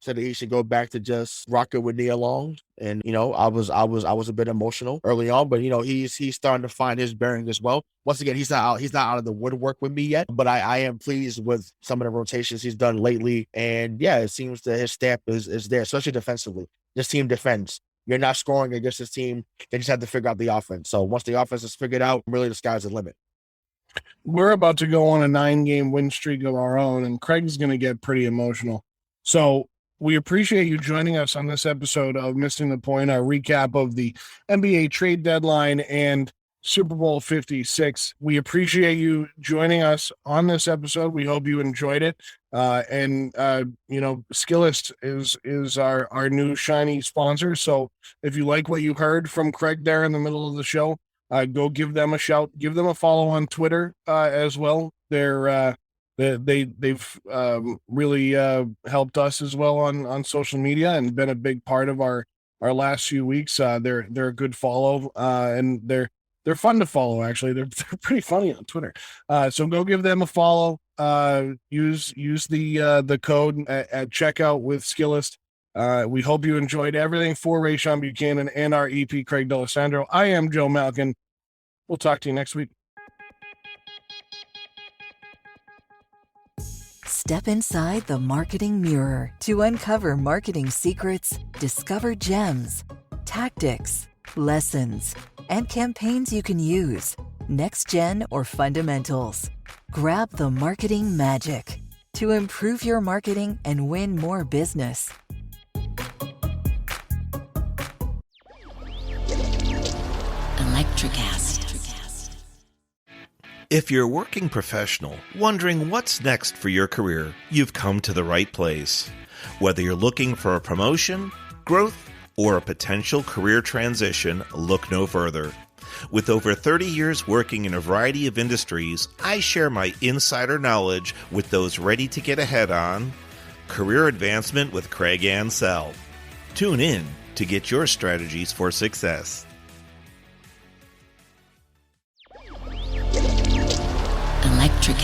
said that he should go back to just rocking with Nia Long. And, I was a bit emotional early on, but, he's starting to find his bearings as well. Once again, he's not out of the woodwork with me yet, but I am pleased with some of the rotations he's done lately. And yeah, it seems that his stamp is there, especially defensively. This team defends. You're not scoring against this team. They just have to figure out the offense. So once the offense is figured out, really the sky's the limit. We're about to go on a 9-game win streak of our own, and Craig's going to get pretty emotional. So we appreciate you joining us on this episode of Missing the Point, our recap of the NBA trade deadline and Super Bowl 56. We appreciate you joining us on this episode. We hope you enjoyed it. Skillest is our new shiny sponsor. So if you like what you heard from Craig there in the middle of the show, go give them a shout, give them a follow on Twitter as well. They've really helped us as well on social media and been a big part of our last few weeks. They're a good follow, and they're fun to follow. Actually, they're pretty funny on Twitter. So go give them a follow. Use the code at checkout with Skillest. We hope you enjoyed everything. For Rayshawn Buchanan and our EP Craig D'Alessandro, I am Joe Malkin. We'll talk to you next week. Step inside the marketing mirror to uncover marketing secrets, discover gems, tactics, lessons, and campaigns you can use, next gen or fundamentals. Grab the marketing magic to improve your marketing and win more business. Electricast. If you're a working professional wondering what's next for your career, you've come to the right place. Whether you're looking for a promotion, growth, or a potential career transition, look no further. With over 30 years working in a variety of industries, I share my insider knowledge with those ready to get ahead on Career Advancement with Craig Ansell. Tune in to get your strategies for success. Electric